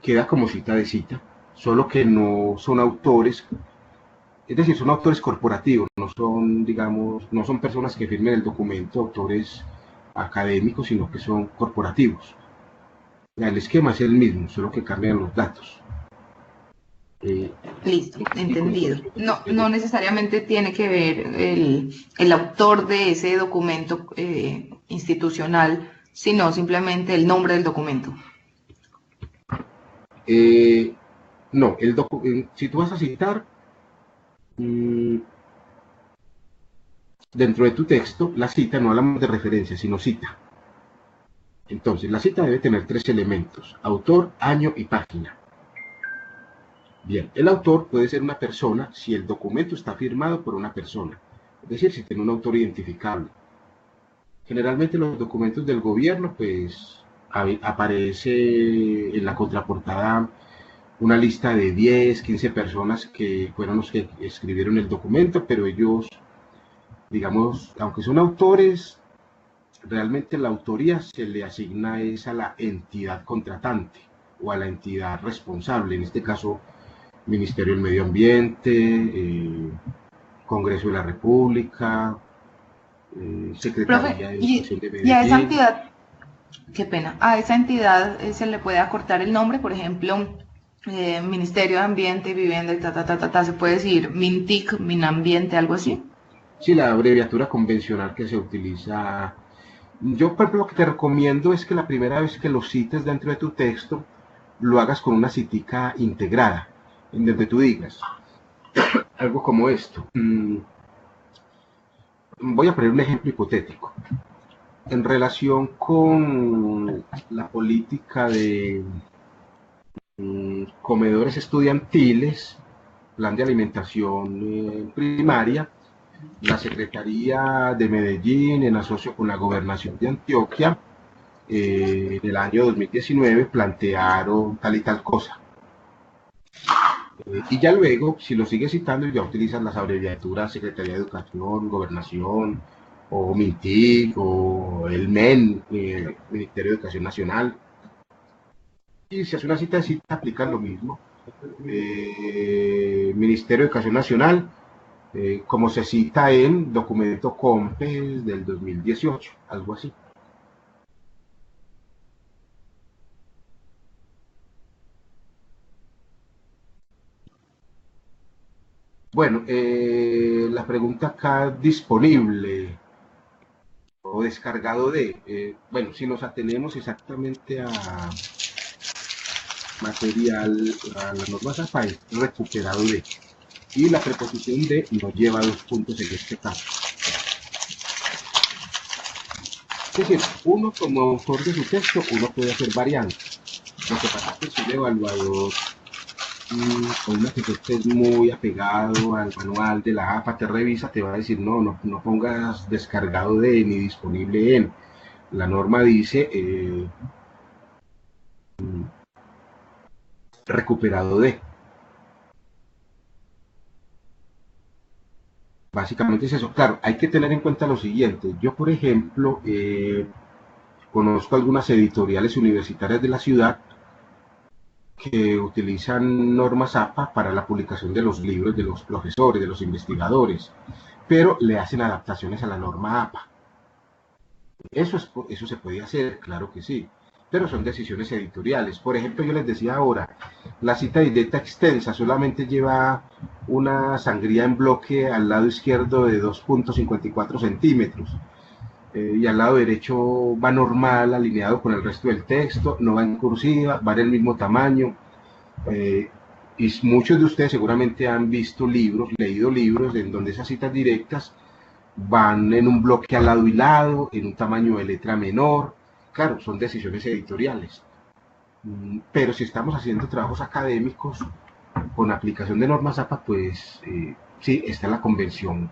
queda como cita de cita, solo que no son autores, es decir, son autores corporativos, no son, digamos, no son personas que firmen el documento, autores académicos, sino que son corporativos. El esquema es el mismo, solo que cambian los datos. Listo, entendido. No necesariamente tiene que ver el autor de ese documento institucional, sino simplemente el nombre del documento. No, si tú vas a citar dentro de tu texto, la cita, no hablamos de referencia, sino cita. Entonces, la cita debe tener 3 elementos: autor, año y página. Bien, el autor puede ser una persona si el documento está firmado por una persona, es decir, si tiene un autor identificable. Generalmente los documentos del gobierno, pues aparece en la contraportada una lista de 10, 15 personas que fueron los que escribieron el documento, pero ellos, digamos, aunque son autores, realmente la autoría se le asigna es a la entidad contratante o a la entidad responsable, en este caso Ministerio del Medio Ambiente, Congreso de la República, Secretaría Profe, de Educación de y a esa Medellín. entidad, qué pena, a esa entidad se le puede acortar el nombre, por ejemplo, Ministerio de Ambiente y Vivienda, y se puede decir MINTIC, MINAMBIENTE, algo así. Sí, la abreviatura convencional que se utiliza. Yo, por ejemplo, lo que te recomiendo es que la primera vez que lo cites dentro de tu texto, lo hagas con una citica integrada, en donde tú digas algo como esto. Voy a poner un ejemplo hipotético. En relación con la política de comedores estudiantiles, plan de alimentación primaria, la Secretaría de Medellín, en asocio con la Gobernación de Antioquia, en el año 2019 plantearon tal y tal cosa. Y ya luego, si lo sigues citando, ya utilizas las abreviaturas Secretaría de Educación, Gobernación, o MINTIC, o el MEN, Ministerio de Educación Nacional. Y si hace una cita de cita, aplican lo mismo. Ministerio de Educación Nacional, como se cita en documento COMPES del 2018, algo así. Bueno, la pregunta acá disponible o descargado de, bueno, si nos atenemos exactamente a material, a la norma ZAPA, es recuperado de, y la preposición de nos lleva a 2 puntos en este caso. Es decir, uno como autor de su texto, uno puede hacer variantes. Lo que pasa es que si el evaluador con una que tú estés muy apegado al manual de la APA, te revisa, te va a decir, no pongas descargado de ni disponible en. La norma dice recuperado de. Básicamente es eso. Claro, hay que tener en cuenta lo siguiente. Yo, por ejemplo, conozco algunas editoriales universitarias de la ciudad que utilizan normas APA para la publicación de los libros de los profesores, de los investigadores, pero le hacen adaptaciones a la norma APA. Eso se puede hacer, claro que sí, pero son decisiones editoriales. Por ejemplo, yo les decía ahora, la cita directa extensa solamente lleva una sangría en bloque al lado izquierdo de 2.54 centímetros. Y al lado derecho va normal, alineado con el resto del texto, no va en cursiva, va en el mismo tamaño. Y muchos de ustedes seguramente han visto libros, leído libros en donde esas citas directas van en un bloque al lado y lado, en un tamaño de letra menor. Claro, son decisiones editoriales. Pero si estamos haciendo trabajos académicos con aplicación de normas APA, pues sí, esta es la convención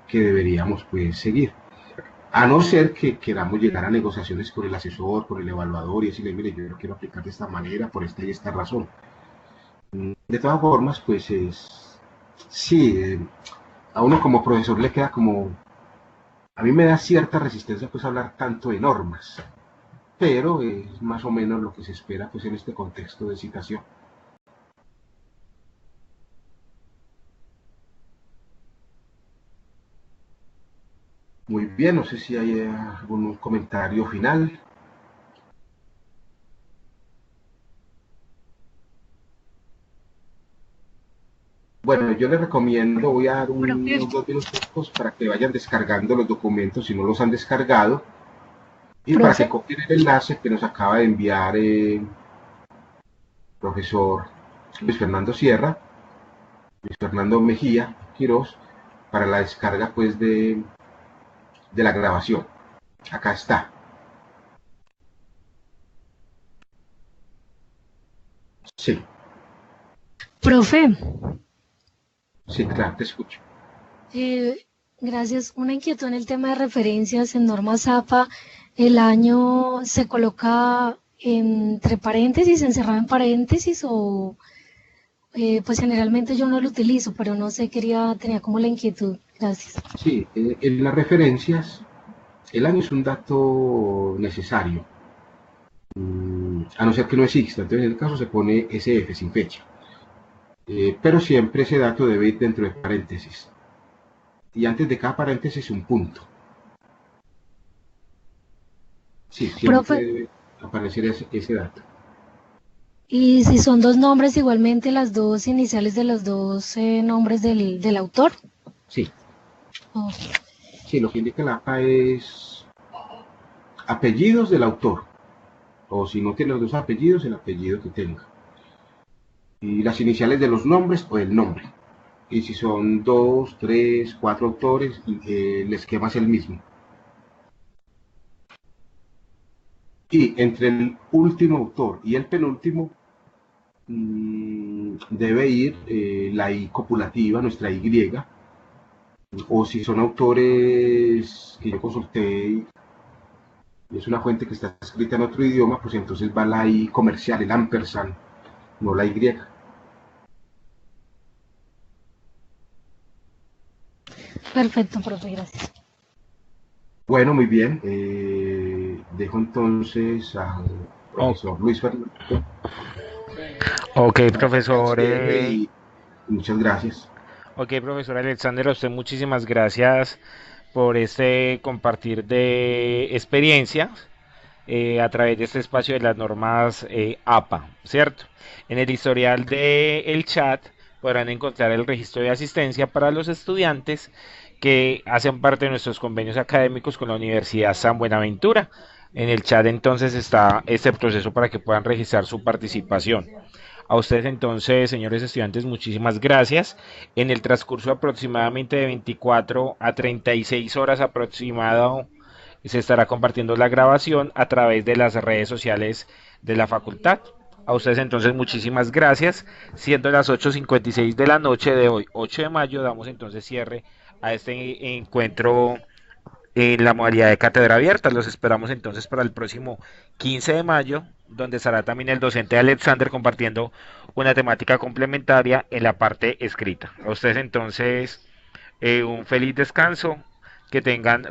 que deberíamos pues seguir. A no ser que queramos llegar a negociaciones con el asesor, con el evaluador y decirle, mire, yo lo quiero aplicar de esta manera, por esta y esta razón. De todas formas, pues sí, a uno como profesor le queda como, a mí me da cierta resistencia pues hablar tanto de normas, pero es más o menos lo que se espera pues en este contexto de citación. Muy bien, no sé si hay algún comentario final. Bueno, yo les recomiendo, voy a dar unos 2 minutos para que vayan descargando los documentos si no los han descargado y para que copien el enlace que nos acaba de enviar el profesor Luis Fernando Sierra, Luis Fernando Mejía Quirós, para la descarga pues de la grabación. Acá está. Sí. Profe. Sí, claro, te escucho. Gracias. Una inquietud en el tema de referencias en norma Zapa. ¿El año se coloca entre paréntesis, encerrado en paréntesis o pues generalmente yo no lo utilizo, pero no sé, tenía como la inquietud. Gracias. Sí, en las referencias, el año es un dato necesario, a no ser que no exista. Entonces, en el caso se pone SF sin fecha. Pero siempre ese dato debe ir dentro de paréntesis. Y antes de cada paréntesis un punto. Sí, siempre Profe, debe aparecer ese dato. y si son dos nombres, igualmente las dos iniciales de los dos nombres del autor. Sí, Ok. sí, lo que indica la APA es apellidos del autor. O si no tiene los dos apellidos, el apellido que tenga. Y las iniciales de los nombres o el nombre. Y si son 2, 3, 4 autores, el esquema es el mismo. Y entre el último autor y el penúltimo debe ir la I copulativa, nuestra Y. O si son autores que yo consulté y es una fuente que está escrita en otro idioma, pues entonces va la I comercial, el ampersand, no la Y. Perfecto, profe, gracias. Bueno, muy bien. Dejo entonces al profesor Luis Fernando. Ok, profesor. Y muchas gracias. Ok, profesor Alexander, a usted muchísimas gracias por este compartir de experiencias a través de este espacio de las normas APA, ¿cierto? En el historial del chat podrán encontrar el registro de asistencia para los estudiantes que hacen parte de nuestros convenios académicos con la Universidad San Buenaventura. En el chat entonces está este proceso para que puedan registrar su participación. A ustedes entonces, señores estudiantes, muchísimas gracias. En el transcurso aproximadamente de 24 a 36 horas aproximado se estará compartiendo la grabación a través de las redes sociales de la facultad. A ustedes entonces muchísimas gracias. Siendo las 8:56 de la noche de hoy, 8 de mayo, damos entonces cierre a este encuentro en la modalidad de cátedra abierta. Los esperamos entonces para el próximo 15 de mayo, donde estará también el docente Alexander compartiendo una temática complementaria en la parte escrita. A ustedes entonces un feliz descanso, que tengan